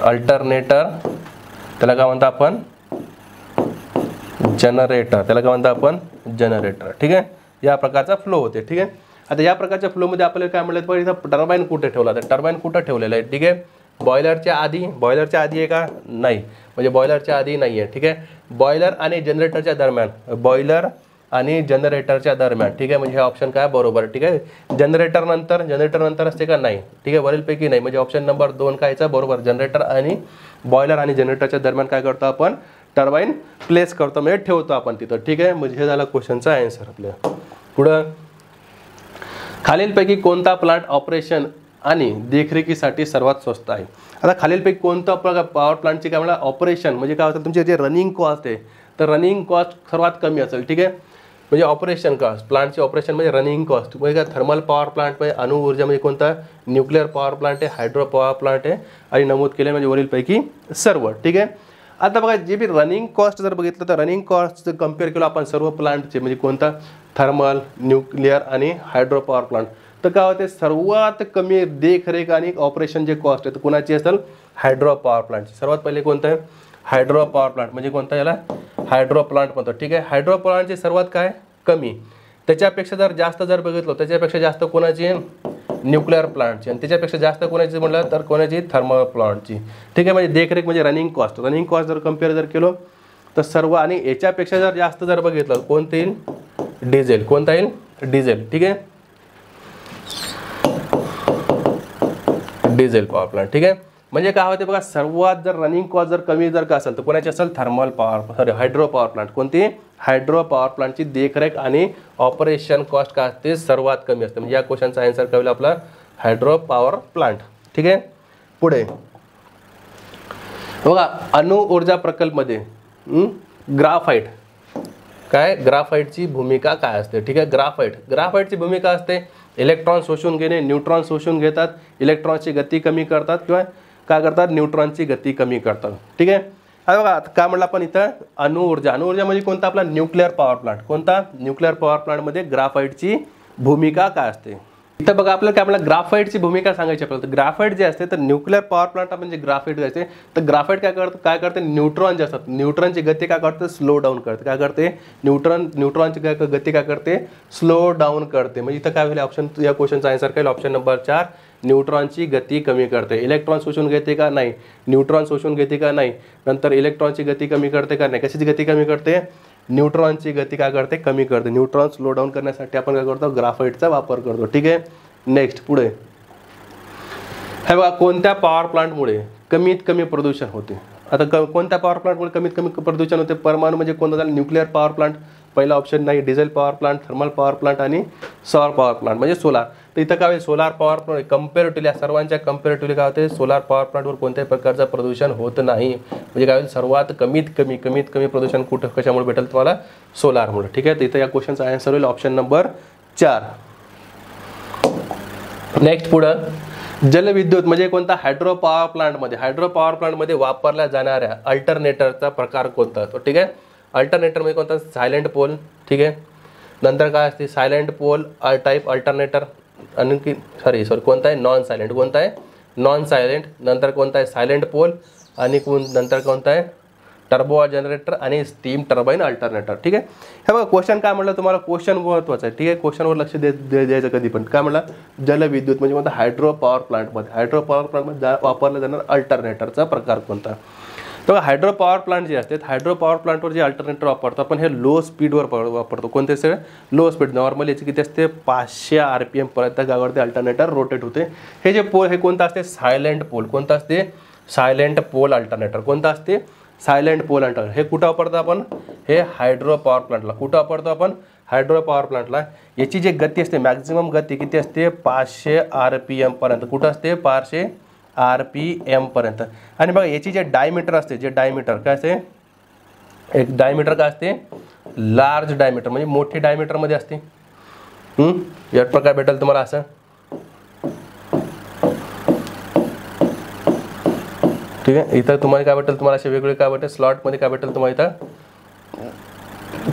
अल्टरनेटर. त्याला काय म्हणतो आपण, जनरेटर. त्याला काय म्हणतो आपण, जनरेटर, ठीक आहे. या प्रकारचा फ्लो होते, ठीक आहे. आता या प्रकारच्या फ्लोमध्ये आपल्याला काय म्हटलं, पण इथं टर्बाईन कुठे ठेवला, तर टर्बाईन कुठं ठेवलेलं आहे, ठीक आहे. बॉयलरच्या आधी आहे का, नाही, म्हणजे बॉयलरच्या आधी नाही आहे, ठीक आहे. बॉयलर आणि जनरेटरच्या दरम्यान, बॉयलर आणि जनरेटरच्या दरम्यान, ठीक आहे. म्हणजे हे ऑप्शन काय बरोबर, ठीक आहे. जनरेटर नंतर असते का, नाही, ठीक आहे. वरीलपैकी नाही, म्हणजे ऑप्शन नंबर 2 कायचा बरोबर. जनरेटर आणि बॉयलर आणि जनरेटरच्या दरम्यान काय करतो आपण, टर्बाईन प्लेस करतो, म्हणजे ठेवतो आपण तिथं, ठीक आहे. म्हणजे हे झाला क्वेश्चनचा आन्सर आपल्या. पुढं, खालीलपैकी कोणता प्लांट ऑपरेशन आणि देखरेखीसाठी सर्वात स्वस्त आहे. आता खालीलपैकी कोणता पॉवर प्लांटची काय म्हणा ऑपरेशन म्हणजे काय होतं, तुमचे जे रनिंग कॉस्ट आहे तर रनिंग कॉस्ट सर्वात कमी असेल, ठीक आहे. म्हणजे ऑपरेशन कॉस्ट, प्लांटची ऑपरेशन म्हणजे रनिंग कॉस्ट. म्हणजे काय थर्मल पॉवर प्लांट म्हणजे अणुऊर्जा म्हणजे कोणता, न्यूक्लिअर पॉवर प्लांट आहे, हायड्रो पॉवर प्लांट आहे आणि नमूद केले म्हणजे वरीलपैकी सर्व. ठीक आहे. आता बघा जे बी रनिंग कॉस्ट जर बघितलं तर रनिंग कॉस्ट जर कम्पेअर केलं आपण सर्व प्लांटचे म्हणजे कोणता थर्मल, न्यूक्लिअर आणि हायड्रो पॉवर प्लांट, तर काय होते सर्वात कमी देखरेख आणि ऑपरेशन जे कॉस्ट आहे तर कोणाची असेल, हायड्रो पॉवर प्लांटची. सर्वात पहिले कोणतं आहे, हायड्रो पॉवर प्लांट म्हणजे कोणता, याला हायड्रो प्लांट म्हणतो. ठीक आहे. हायड्रो प्लांटची सर्वात काय कमी, त्याच्यापेक्षा जर जास्त जर बघितलं त्याच्यापेक्षा जास्त कोणाची, न्यूक्लिअर प्लांटची, आणि त्याच्यापेक्षा जास्त कोणाची म्हटलं तर कोणाची, थर्मल प्लांटची. ठीक आहे. म्हणजे देखरेख म्हणजे रनिंग कॉस्ट जर कम्पेअर जर केलं तर सर्व, आणि याच्यापेक्षा जर जास्त जर बघितलं कोणतं येईल, डिझेल. कोणता येईल, डिझेल. ठीक आहे. Diesel power plant. ठीक आहे. म्हणजे काय होते बघा, सर्वात जर रनिंग कॉस्ट जर कमी जर का असेल तर कोणाची असेल, thermal power hydro power plant. कोणती, हायड्रो पॉवर प्लांटची देखरेख आणि ऑपरेशन कॉस्ट काय असते, सर्वात कमी असते. म्हणजे या क्वेश्चनचा आन्सर काय होईल आपला, हायड्रो पॉवर प्लांट. ठीक आहे. पुढे बघा, अणु ऊर्जा प्रकल्पमध्ये ग्राफाईट, काय ग्राफाईटची भूमिका काय असते. ठीक आहे. ग्राफाईटची भूमिका असते इलेक्ट्रॉन शोषून घेणे, न्यूट्रॉन शोषून घेतात, इलेक्ट्रॉनची गती कमी करतात किंवा काय करतात, न्यूट्रॉनची गती कमी करतात. ठीक आहे. आता बघा काय म्हटलं आपण इथं, अणुऊर्जा म्हणजे कोणता आपला, न्यूक्लिअर पॉवर प्लांट. कोणता, न्यूक्लिअर पॉवर प्लांटमध्ये ग्राफाईटची भूमिका काय असते. इथं बघा आपल्याला काय म्हटलं, ग्राफाईटची भूमिका सांगायची आपल्याला. तर ग्राफाईट जे असते तर न्यूक्लिअर पॉवर प्लांट म्हणजे ग्राफाईट जे असते तर ग्राफाईट काय करते, न्यूट्रॉन जे असतात, न्यूट्रॉनची गती काय करते, स्लो डाऊन करते. काय करते, न्यूट्रॉनची गती काय करते, स्लो डाऊन करते. म्हणजे इथं काय होईल ऑप्शन, या क्वेश्चनचा आन्सर काय, ऑप्शन नंबर 4, न्यूट्रॉनची गती कमी करते. इलेक्ट्रॉन शोषून घेते का नाही, न्यूट्रॉन शोषून घेते का नाही, नंतर इलेक्ट्रॉनची गती कमी करते का नाही, कशाची गती कमी करते, न्यूट्रॉनची गती काय करते, कमी करते. न्यूट्रॉन स्लो डाऊन करण्यासाठी आपण काय करतो, ग्राफाईटचा वापर करतो. ठीक आहे. नेक्स्ट पुढे हे बघा, कोणत्या पॉवर प्लांटमुळे कमीत कमी प्रदूषण होते. आता कोणत्या पॉवर प्लांटमुळे कमीत कमी प्रदूषण होते, परमाणु म्हणजे कोणता झाला, न्यूक्लिअर पॉवर प्लांट पहिला ऑप्शन नाही, diesel power plant, thermal power plant आणि सौर पॉवर प्लांट म्हणजे सोलार. तर इथं काय होईल, सोलार पॉवर प्लांट कम्पॅरेटिव्हली, या सर्वांच्या कम्पॅरेटिव्हली काय होते, सोलार पॉवर प्लांटवर कोणत्याही प्रकारचं प्रदूषण होत नाही. म्हणजे काय होईल, सर्वात कमीत कमी प्रदूषण कुठं कशामुळे भेटेल तुम्हाला, सोलारमुळे. ठीक आहे. तर इथं या क्वेश्चनचा आन्सर होईल ऑप्शन नंबर 4. नेक्स्ट पुढं, जलविद्युत म्हणजे कोणता, हायड्रो पॉवर प्लांटमध्ये वापरल्या जाणाऱ्या अल्टरनेटरचा प्रकार कोणता. तो ठीक आहे. अल्टरनेटर म्हणजे कोणता, सायलेंट पोल. ठीक आहे. नंतर काय असते, सायलेंट पोल टाईप अल्टरनेटर, आणखी सॉरी कोणता आहे, नॉन सायलेंट. कोणता आहे, नॉन सायलेंट. नंतर कोणता आहे, सायलेंट पोल. आणि नंतर कोणता आहे, टर्बो जनरेटर आणि स्टीम टर्बाईन अल्टरनेटर. ठीक आहे. हे बघा क्वेश्चन काय म्हटलं तुम्हाला, क्वेश्चन महत्त्वाचं आहे. ठीक आहे. क्वेश्चनवर लक्ष द्यायचं कधी पण. काय म्हटलं, जलविद्युत म्हणजे कोणता, हायड्रो पॉवर प्लांटमध्ये वापरलं जाणार अल्टरनेटरचा प्रकार कोणता. बघा हायड्रो पॉवर प्लांट जे असतात, हायड्रो पॉवर प्लांटवर जे अल्टरनेटर वापरतो आपण हे लो स्पीडवर वापरतो. कोणते सगळे, लो स्पीड. नॉर्मली याची किती असते, 500 RPM पर्यंत गावावरती अल्टरनेटर रोटेट होते. हे जे पोल हे कोणतं असते, सायलेंट पोल. कोणतं असते, सायलेंट पोल अल्टरनेटर. कोणतं असते, सायलेंट पोल अल्टरनेटर. हे कुठं वापरतो आपण, हे हायड्रो पॉवर प्लांटला. कुठं वापरतो आपण, हायड्रो पॉवर प्लांटला. याची जी गती असते, मॅक्झिमम गती किती असते, 500 RPM पर्यंत. कुठं असते, 500 RPM पर्यंत. आणि बघा याची जे डायमीटर असते, काय असते, एक डायमीटर काय असते, लार्ज डायमीटर म्हणजे मोठी डायमीटरमध्ये असते. या प्रकार भेटेल तुम्हाला असं. ठीक आहे. इथं तुम्हाला काय भेटेल, तुम्हाला असे वेगवेगळे काय भेटेल, स्लॉटमध्ये काय भेटेल तुम्हाला, इथं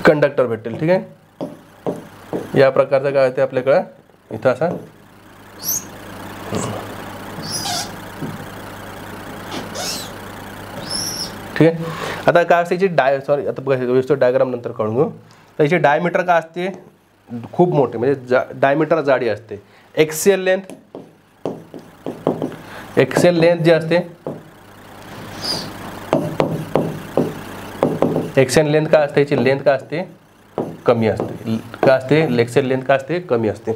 कंडक्टर भेटेल. ठीक आहे. या प्रकारचं काय होते आपल्याकडं इथं असं. ठीक आहे. आता काय असते, आता बघा डायग्राम नंतर कळून घेऊ. तर याची डायमीटर काय असते, खूप मोठे म्हणजे डायमीटर जाडी असते. एक्सियल लेंथ जी असते, एक्सियल लेंथ काय असते, याची लेंथ काय असते, कमी असते. काय असते, एक्सियल लेंथ काय असते, कमी असते.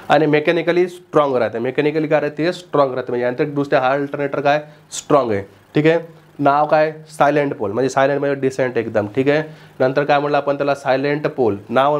आणि मेकॅनिकली स्ट्रॉंग राहते. मेकॅनिकली काय राहते, स्ट्रॉंग राहते. म्हणजे यांत्रिकदृष्ट्या हा अल्टरनेटर काय, स्ट्रॉंग आहे. ठीक आहे. नाव काय सायलेंट पोल, म्हणजे सायलेंट म्हणजे डिसेंट एकदम, ठीक आहे. नंतर काय म्हणलं आपण त्याला सायलेंट पोल, नाव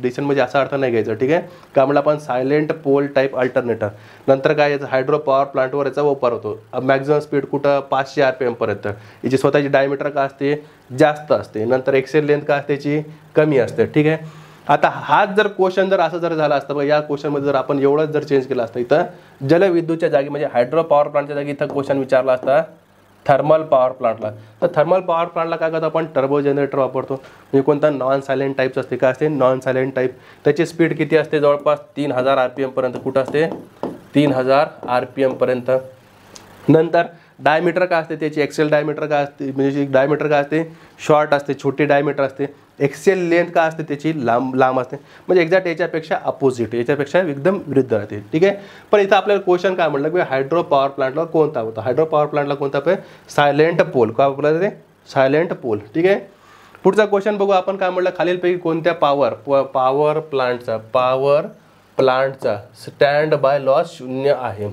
डिसेंट म्हणजे असा अर्थ नाही घ्यायचा, ठीक आहे. काय म्हणलं आपण सायलेंट पोल टाईप अल्टरनेटर. नंतर काय याचं हायड्रो पॉवर प्लांटवर याचा वापर होतो. मॅक्झिमम स्पीड कुठं 500 RPM पर्यंत. याची स्वतःची डायमीटर का असते जास्त असते. नंतर एक्सेल लेंथ का असते त्याची कमी असते, ठीक आहे. आता हाच जर क्वेश्चन जर असं जर झाला असतं, या क्वेश्चनमध्ये जर आपण एवढंच जर चेंज केलं असतं, इथं जलविद्युतच्या जागी म्हणजे हायड्रो पॉवर प्लांटच्या जागी इथं क्वेश्चन विचारला असता थर्मल पॉवर प्लांटला. तर थर्मल पॉवर प्लांटला काय करतो आपण टर्बो जनरेटर वापरतो. म्हणजे कोणता नॉन सायलेंट टाईप्स असते, काय असते नॉन सायलेंट टाईप. त्याची स्पीड किती असते जवळपास 3000 RPM पर्यंत. कुठं असते 3000 RPM पर्यंत. नंतर डायमीटर काय असते त्याची एक्सेल डायमीटर काय असते, म्हणजे डायमीटर काय असते शॉर्ट असते, छोटी डायमीटर असते. एक्सेल लेंथ काय असते त्याची लांब असते. म्हणजे एक्झॅक्ट याच्यापेक्षा अपोजिट, याच्यापेक्षा एकदम विरुद्ध राहते, ठीक आहे. पण इथं आपल्याला क्वेश्चन काय म्हटलं की हायड्रो पॉवर प्लांटला कोणता होता, हायड्रो पॉवर प्लांटला कोणता पे सायलेंट पोल, काय वापरलं ते सायलेंट पोल, ठीक आहे. पुढचा क्वेश्चन बघू आपण. काय म्हटलं खालीलपैकी कोणत्या पॉवर प्लांटचा स्टँड बाय लॉस 0 आहे.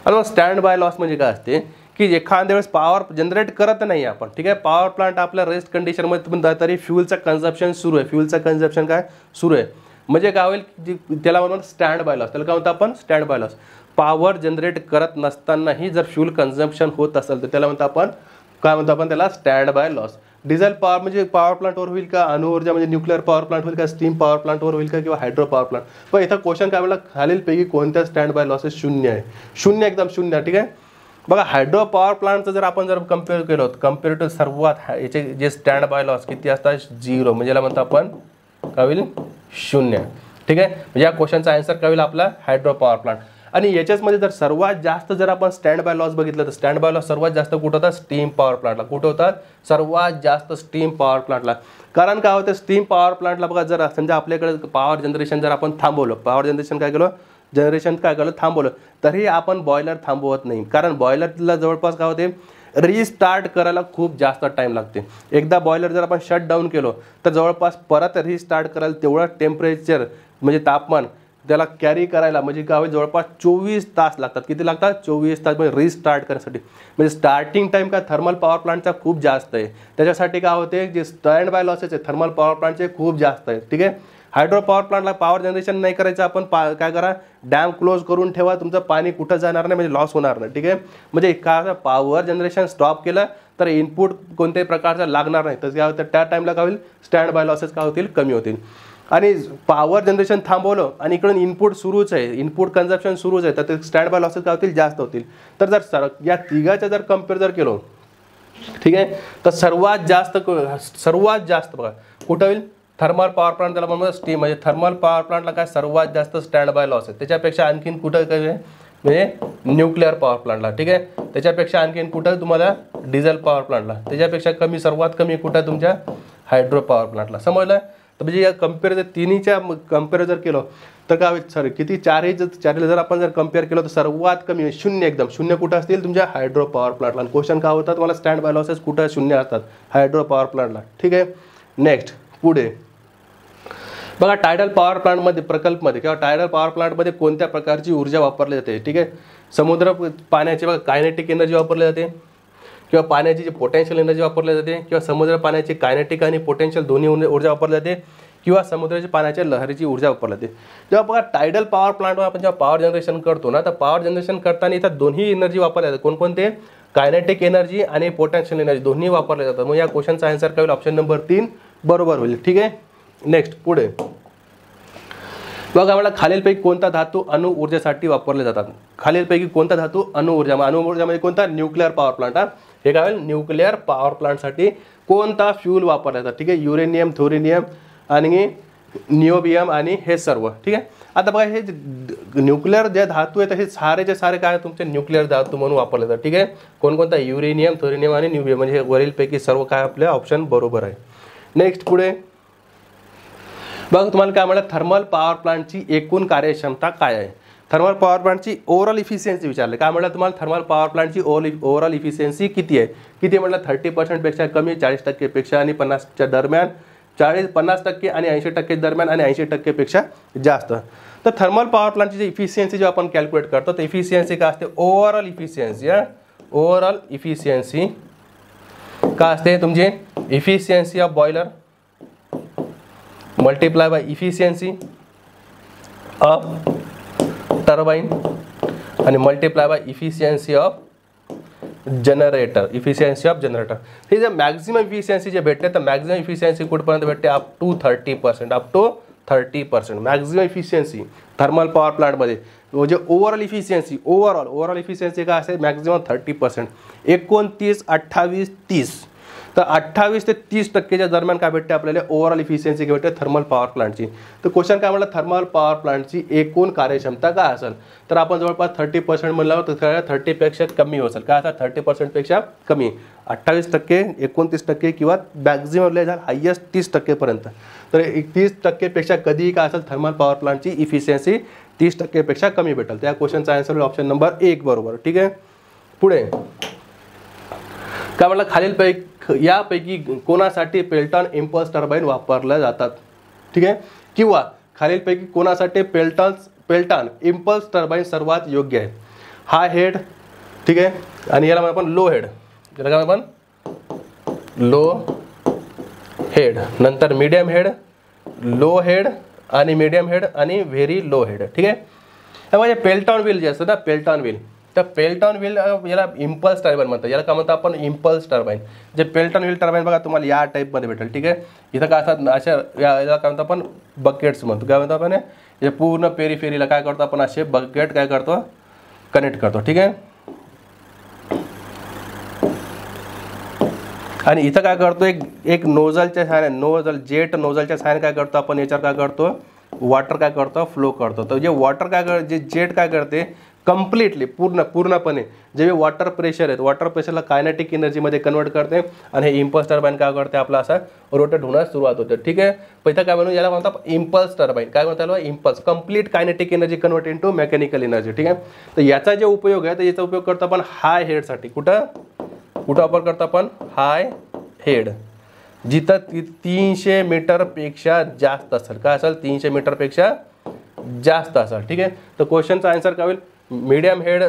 आता स्टँड बाय लॉस म्हणजे काय असते की एखाद्या वेळेस पॉवर जनरेट करत नाही आपण, ठीक आहे. पॉवर प्लांट आपल्या रेस्ट कंडिशनमध्ये पण तरी फ्यूलचं कन्झम्पशन सुरू आहे, फ्यूलचं कन्झम्पशन काय सुरू आहे. म्हणजे काय होईल त्याला म्हणून स्टँड बाय लॉस. त्याला काय म्हणतो आपण stand by loss. Power generate करत नसतानाही जर फ्यूल कन्झम्पशन होत असेल तर त्याला म्हणतो आपण काय म्हणतो आपण त्याला stand by loss. Diesel power म्हणजे पॉवर प्लांटवर होईल का, अणुऊर्जा म्हणजे न्यूक्लिअर पॉवर प्लांट होईल का, स्टीम पॉवर प्लांटवर होईल का, किंवा हायड्रो पॉवर प्लांट. पण इथं क्वेश्चन काय म्हणलं खालीलपैकी कोणत्या स्टँड बाय लॉसेस 0 आहे. 0 एकदम 0, ठीक आहे. बघा हायड्रो पॉवर प्लांटचं जर आपण जर कम्पेअर केलं कम्पेअर टू सर्वात याचे जे स्टँड बाय लॉस किती असतात 0, म्हणजे याला म्हणतो आपण काय होईल 0, ठीक आहे. म्हणजे या क्वेश्चनचा आन्सर काय होईल आपला हायड्रो पॉवर प्लांट. आणि याच्यामध्ये जर सर्वात जास्त जर आपण स्टँड बाय लॉस बघितलं तर स्टँड बाय लॉस सर्वात जास्त कुठं होतात स्टीम पॉवर प्लांटला. कुठं होतात सर्वात जास्त स्टीम पॉवर प्लांटला. कारण काय होतं स्टीम पॉवर प्लांटला बघा जर समजा आपल्याकडे पॉवर जनरेशन जर आपण थांबवलं, पॉवर जनरेशन काय केलं थांबवलं, तरी आपण बॉयलर थांबवत नाही. कारण बॉयलरला जवळपास काय होते रिस्टार्ट करायला खूप जास्त टाईम लागते. एकदा बॉयलर जर आपण शट डाऊन केलो तर जवळपास परत रिस्टार्ट करायला तेवढं टेम्परेचर म्हणजे तापमान त्याला कॅरी करायला म्हणजे काय होईल जवळपास 24 तास लागतात. किती लागतात 24 तास म्हणजे रिस्टार्ट करण्यासाठी. म्हणजे स्टार्टिंग टाईम काय थर्मल पॉवर प्लांटचा खूप जास्त आहे. त्याच्यासाठी काय होते जे स्टँड बाय लॉसेस आहे थर्मल पॉवर प्लांटचे खूप जास्त आहे, ठीक आहे. हायड्रो पॉवर प्लांटला पॉवर जनरेशन नाही करायचं आपण काय करा डॅम क्लोज करून ठेवा, तुमचं पाणी कुठं जाणार नाही म्हणजे लॉस होणार नाही, ठीक आहे. म्हणजे काय पॉवर जनरेशन स्टॉप केलं तर इनपुट कोणत्याही प्रकारचा लागणार नाही. तर काय होतं त्या टाईमला काय होईल स्टँड बाय लॉसेस काय होतील कमी होतील. आणि पॉवर जनरेशन थांबवलं आणि इकडून इनपुट सुरूच आहे, इनपुट कन्झम्पशन सुरूच आहे, तर ते स्टँड बाय लॉसेस काय होतील जास्त होतील. तर जर या तिघाच्या जर कम्पेअर जर केलो, ठीक आहे, तर सर्वात जास्त बघा कुठं होईल थर्मल पॉवर प्लांट. त्याला म्हणून स्टीम म्हणजे थर्मल पॉवर प्लांटला काय सर्वात जास्त स्टँड बाय लॉस आहे. त्याच्यापेक्षा आणखीन कुठं काय म्हणजे न्यूक्लिअर पॉवर प्लांटला, ठीक आहे. त्याच्यापेक्षा आणखीन कुठं तुम्हाला डिझेल पॉवर प्लांटला. त्याच्यापेक्षा कमी सर्वात कमी कुठं तुमच्या हायड्रो पॉवर प्लांटला. समजलं. तर म्हणजे या कम्पेअर तिन्हीच्या कम्पेअर जर केलं तर काय होईल सॉरी किती चारही जर आपण जर कम्पेअर केलं तर सर्वात कमी 0 एकदम 0 कुठं असतील तुमच्या हायड्रो पॉवर प्लांटला. क्वेश्चन काय होता तुम्हाला स्टँड बाय लॉसेस कुठं 0 असतात हायड्रो पॉवर प्लांटला, ठीक आहे. नेक्स्ट पुढे बघा टायडल पॉवर प्लांटमध्ये प्रकल्पमध्ये किंवा टायडल पॉवर प्लांटमध्ये कोणत्या प्रकारची ऊर्जा वापरली जाते, ठीक आहे. समुद्र पाण्याची बघा कायनेटिक एनर्जी वापरली जाते किंवा पाण्याची जी पोटेन्शियल एनर्जी वापरली जाते किंवा समुद्र पाण्याची कायनेटिक आणि पोटेन्शियल दोन्ही ऊर्जा वापरली जाते किंवा समुद्राच्या पाण्याच्या लहरीची ऊर्जा वापरली जाते. जेव्हा बघा टायडल पॉवर प्लांटवर आपण जेव्हा पॉवर जनरेशन करतो ना तर पॉवर जनरेशन करताना इथं दोन्ही एनर्जी वापरल्या जातात. कोणकोणते कायनेटिक एनर्जी आणि पोटेन्शियल एनर्जी दोन्ही वापरले जातात. मग या क्वेश्चनचा आन्सर काय होईल ऑप्शन नंबर 3 बरोबर होईल, ठीक आहे. नेक्स्ट पुढे बघा मला खालीलपैकी कोणता धातू अणु ऊर्जेसाठी वापरले जातात. खालीलपैकी कोणता धातू अणु ऊर्जामध्ये कोणता न्यूक्लिअर पॉवर प्लांट. हे काय होईल न्यूक्लिअर पॉवर प्लांटसाठी कोणता फ्यूल वापरला जातात, ठीक आहे. युरेनियम थोरिनियम आणि निओबियम आणि हे सर्व, ठीक आहे. आता बघा हे न्यूक्लिअर जे धातू आहेत हे सारेचे सारे काय तुमचे न्यूक्लिअर धातू म्हणून वापरले जातात, ठीक आहे. कोणकोणता युरेनियम थोरिनियम आणि निओबियम म्हणजे वरीलपैकी सर्व काय आपले ऑप्शन बरोबर आहे. नेक्स्ट पुढे बघा तुम्हाला काय म्हणलं थर्मल पॉवर प्लांटची एकूण कार्यक्षमता काय आहे. थर्मल पॉवर प्लांटची ओव्हरऑल इफिशियन्सी विचारले. काय म्हटलं तुम्हाला थर्मल पॉवर प्लांटची ओव्हरऑल इफिशियन्सी किती आहे. किती म्हटलं 30% पेक्षा कमी 40% पेक्षा आणि 50च्या दरम्यान 50% आणि 80% दरम्यान आणि 80% पेक्षा जास्त. तर थर्मल पॉवर प्लांटची जी इफिशियन्सी जो आपण कॅल्क्युलेट करतो तर इफिशियन्सी काय असते ओव्हरऑल इफिशियन्सी. ओव्हरऑल इफिशियन्सी काय असते तुमची efficiency of boiler multiply by efficiency of turbine आणि multiply by efficiency of generator. Efficiency of generator हे जे मॅक्झिमम इफिशियन्सी जे भेटते तर मॅक्झिमम इफिशियन्सी कुठपर्यंत भेटते up to 30%. Up to 30% maximum efficiency thermal power प्लांटमध्ये. म्हणजे ओव्हरऑल इफिशियन्सी काय असते मॅक्झिमम 30%. 29, 28, 30 तर 28 ते 30% दरम्यान काय भेटते आपल्याला ओव्हरऑल इफिशियन्सी भेटते थर्मल पॉवर प्लांटची. तर क्वेश्चन काय म्हटलं थर्मल पॉवर प्लांटची एकूण कार्यक्षमता काय असेल तर आपण जवळपास 30% म्हणलं तर 30पेक्षा कमी असेल. काय असेल 30% पेक्षा कमी 28%, 29% किंवा मॅक्झिमम झालं हायेस्ट 30% पर्यंत. तर 30% पेक्षा कधीही काय असेल थर्मल पॉवर प्लांटची इफिशियन्सी 30% पेक्षा कमी भेटेल. त्या क्वेश्चनचा आन्सर होईल ऑप्शन नंबर 1 बरोबर. ठीक आहे. पुढे काय म्हटलं खालीलपैकी यापैकी कोणासाठी पेल्टॉन इम्पल्स टर्बाइन वापरल्या जातात. ठीक आहे. किंवा खालीलपैकी कोणासाठी पेल्टॉन इम्पल्स टर्बाइन सर्वात योग्य आहे. हाय हेड. ठीक आहे. आणि याला आपण लो हेड. याला काय आपण लो हेड, नंतर मीडियम हेड, लो हेड आणि मीडियम हेड आणि व्हेरी लो हेड. ठीक आहे. त्यामुळे पेल्टॉन व्हील जे असतं ना पेल्टॉन व्हील तर पेल्टॉन व्हील याला इम्पल्स टर्बाइन म्हणतात. याला काय म्हणतो आपण इम्पल्स टर्बाइन. जे पेल्टॉन व्हील टर्बाइन बघा तुम्हाला या टाईपमध्ये भेटेल. ठीक आहे. इथं काय असतात अशा याला काय म्हणतो आपण बकेट्स म्हणतो. काय म्हणतो आपण हे पूर्ण पेरीफेरीला काय करतो आपण असे बकेट काय करतो कनेक्ट करतो. ठीक आहे. आणि इथं काय करतो एक नोझलच्या सहाय्याने जेट नोझलच्या सहाय्याने काय करतो आपण याच्यावर काय करतो वॉटर काय करतो फ्लो करतो. तर जे वॉटर जे जेट काय करते कम्प्लिटली पूर्णपणे जे वॉटर प्रेशर आहे वॉटर प्रेशरला कायनेटिक एनर्जीमध्ये कन्वर्ट करते आणि हे इम्पल्स टर्बाइन काय करते आपला असा रोटेट होण्यास सुरुवात होते. ठीक आहे. पहिलं काय म्हणून याला म्हणतात इम्पल्स टर्बाइन. काय म्हणतात याला impulse complete kinetic energy convert into mechanical energy. ठीक आहे. तर याचा जे उपयोग आहे तर याचा उपयोग करतो आपण हाय हेडसाठी. कुठं वापर करतो आपण हाय हेड जिथं 300 मीटरपेक्षा जास्त असेल. काय असेल 300 मीटरपेक्षा जास्त असेल. ठीक आहे. तर क्वेश्चनचा आन्सर काय होईल medium head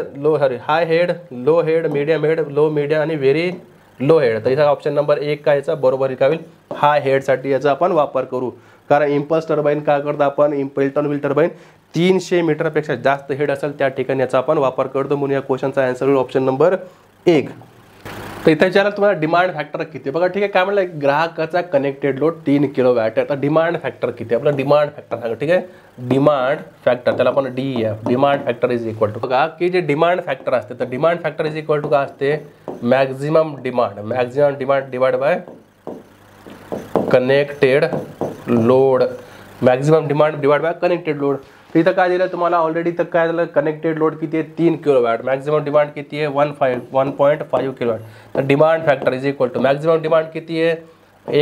high head low head medium head low medium आणि व्हेरी लो हेड. तर इथं ऑप्शन नंबर 1 काय याचा बरोबर काय होईल हाय हेडसाठी याचा आपण वापर करू. कारण इम्पल्स टर्बाइन काय करतो आपण पेल्टॉन व्हील टर्बाइन 300 मीटरपेक्षा जास्त हेड असेल त्या ठिकाणी याचा आपण वापर करतो. म्हणून या क्वेश्चनचा आन्सर होईल ऑप्शन नंबर 1. तर इथे विचारलं तुम्हाला डिमांड फॅक्टर किती बघा. ठीक आहे. काय म्हणलं ग्राहकाचा कनेक्टेड लोड 3 किलोवॅट आहे. तर डिमांड फॅक्टर किती आपला डिमांड फॅक्टर सांगा. ठीक आहे. डिमांड फॅक्टर त्याला आपण DF demand factor is equal to बघा की जे डिमांड फॅक्टर असते तर demand factor is equal to काय असते maximum demand divide by connected load. Maximum demand divide by connected load. तर इथं काय दिलं तुम्हाला ऑलरेडी तर काय झालं कनेक्टेड लोड किती आहे 3 किलोवॅट. मॅक्झिमम डिमांड किती आहे 1.5 किलोवॅट. तर demand factor is equal to maximum demand किती आहे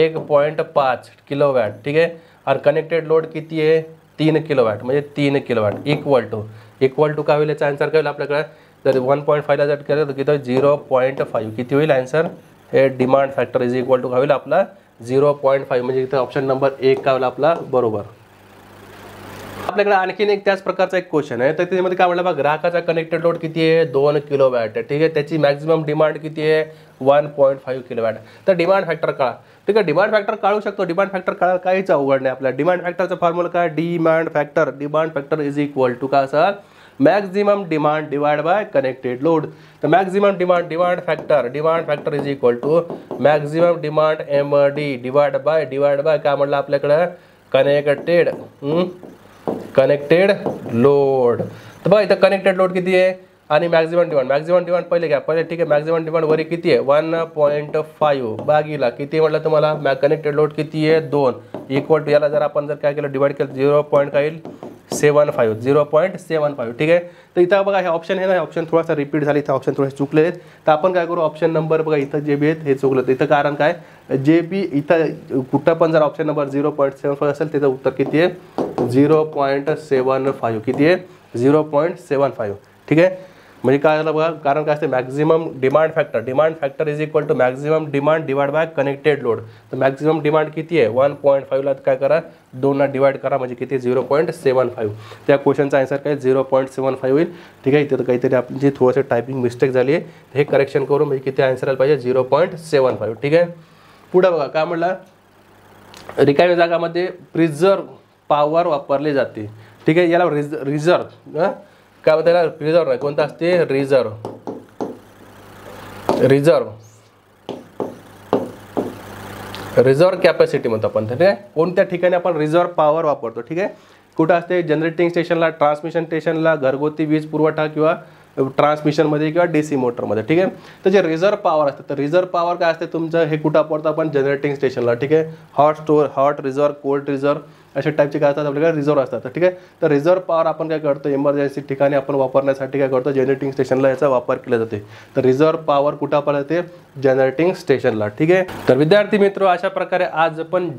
1.5 किलोवॅट. ठीक आहे. और कनेक्टेड लोड किती आहे 3 किलोवॅट म्हणजे 3 किलोवॅट इक्वल टू काय होईल याचा आन्सर काय होईल आपल्याकडे जर 1.5 ला जर केलं तर किती 0.5 किती होईल आन्सर हे demand factor is equal to काय होईल आपला 0.5 म्हणजे इथं ऑप्शन नंबर 1 काय होईल आपला बरोबर. आपल्याकडे आणखीन एक त्याच प्रकारचा एक क्वेश्चन आहे. तर त्यामध्ये काय म्हटलं बघा ग्राहकाचा कनेक्टेड लोड किती आहे 2 किलोवॅट आहे. ठीक आहे. त्याची मॅक्झिमम डिमांड किती आहे 1.5 किलोवॅट. तर डिमांड फॅक्टर काढा. ठीक आहे. डिमांड फॅक्टर काढू शकतो. डिमांड फॅक्टर काढायला काहीच अवघड नाही आपल्याला. डिमांड फॅक्टरचा फॉर्म्युला काय demand factor is equal to काय असेल maximum demand divide by connected load. तर maximum demand factor is equal to maximum demand MD divide by काय म्हटलं आपल्याकडे कनेक्टेड लोड. तर बघा इथं कनेक्टेड लोड किती आहे आणि मॅक्झिमम डिमांड पहिले घ्या ठीक आहे. मॅक्झिमम डिमांड वरी किती आहे 1.5 बागीला किती म्हटलं तुम्हाला कनेक्टेड लोड किती आहे 2 इक्वल टू याला जर आपण जर काय केलं डिवाइड केलं 0.75. ठीक आहे. तर इथं बघा हे ऑप्शन आहे ना ऑप्शन थोडासा रिपीट झाले इथं ऑप्शन थोडेसे चुकले आहेत. तर आपण काय करू ऑप्शन नंबर बघा इथं जे बी आहेत हे चुकलं. तर इथं कारण काय जे बी इथं कुठं पण जर ऑप्शन नंबर 0.75 असेल त्याचं उत्तर किती आहे 0.75 किती आहे 0.75. ठीक आहे. म्हणजे काय झालं बघा, कारण काय असते maximum demand factor is equal to maximum demand divide by connected load. तर मॅक्झिमम डिमांड किती आहे 1.5ला काय करा 2ला डिवाइड करा म्हणजे किती 0.75. त्या क्वेश्चनचा आन्सर काय 0.75 होईल. ठीक आहे, इथे काहीतरी आपली जी थोडंसं टायपिंग मिस्टेक झाली आहे हे करेक्शन करून म्हणजे किती आन्सर आला पाहिजे 0.75. ठीक आहे, पुढे बघा काय म्हणला, रिकाम्या जागामध्ये प्रिझर्व पॉवर वापरली जाते. ठीक आहे, याला रिझर्व काय म्हणतात त्याला, रिझर्व नाही कोणता असते रिझर्व कॅपॅसिटी म्हणतो आपण. ठीक आहे, कोणत्या ठिकाणी आपण रिझर्व पॉवर वापरतो. ठीक आहे, कुठं असते जनरेटिंग स्टेशनला, ट्रान्समिशन स्टेशनला, घरगुती वीज पुरवठा किंवा ट्रान्समिशनमध्ये किंवा DC मोटरमध्ये. ठीक आहे, तर जे रिझर्व पॉवर असते, तर रिझर्व पॉवर काय असते तुमचं हे कुठं वापरतो आपण जनरेटिंग स्टेशनला. ठीक आहे, हॉट रिझर्व, कोल्ड रिझर्व अशा टाईपचे काय असतात आपल्याकडे रिझर्व असतात. ठीक आहे, तर रिझर्व पॉवर आपण काय करतो इमर्जन्सी ठिकाणी आपण वापरण्यासाठी काय करतो जनरेटिंग स्टेशनला याचा वापर केला जाते. तर रिझर्व पॉवर कुठं वापरला जाते जनरेटिंग स्टेशनला. ठीक आहे, तर विद्यार्थी मित्र अशा प्रकारे आज आपण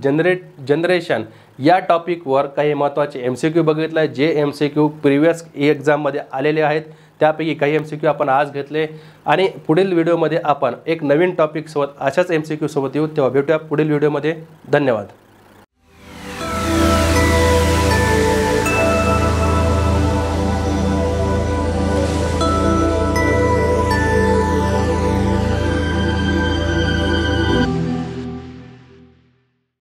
जनरेशन या टॉपिकवर काही महत्त्वाचे MCQ बघितलं आहे, जे MCQ प्रिव्हियस एक्झाममध्ये आलेले आहेत. त्यापैकी काही MCQ आपण आज घेतले आणि पुढील व्हिडिओमध्ये आपण एक नवीन टॉपिक सोबत अशाच MCQ सोबत येऊ. तेव्हा भेटूया पुढील व्हिडिओमध्ये. धन्यवाद.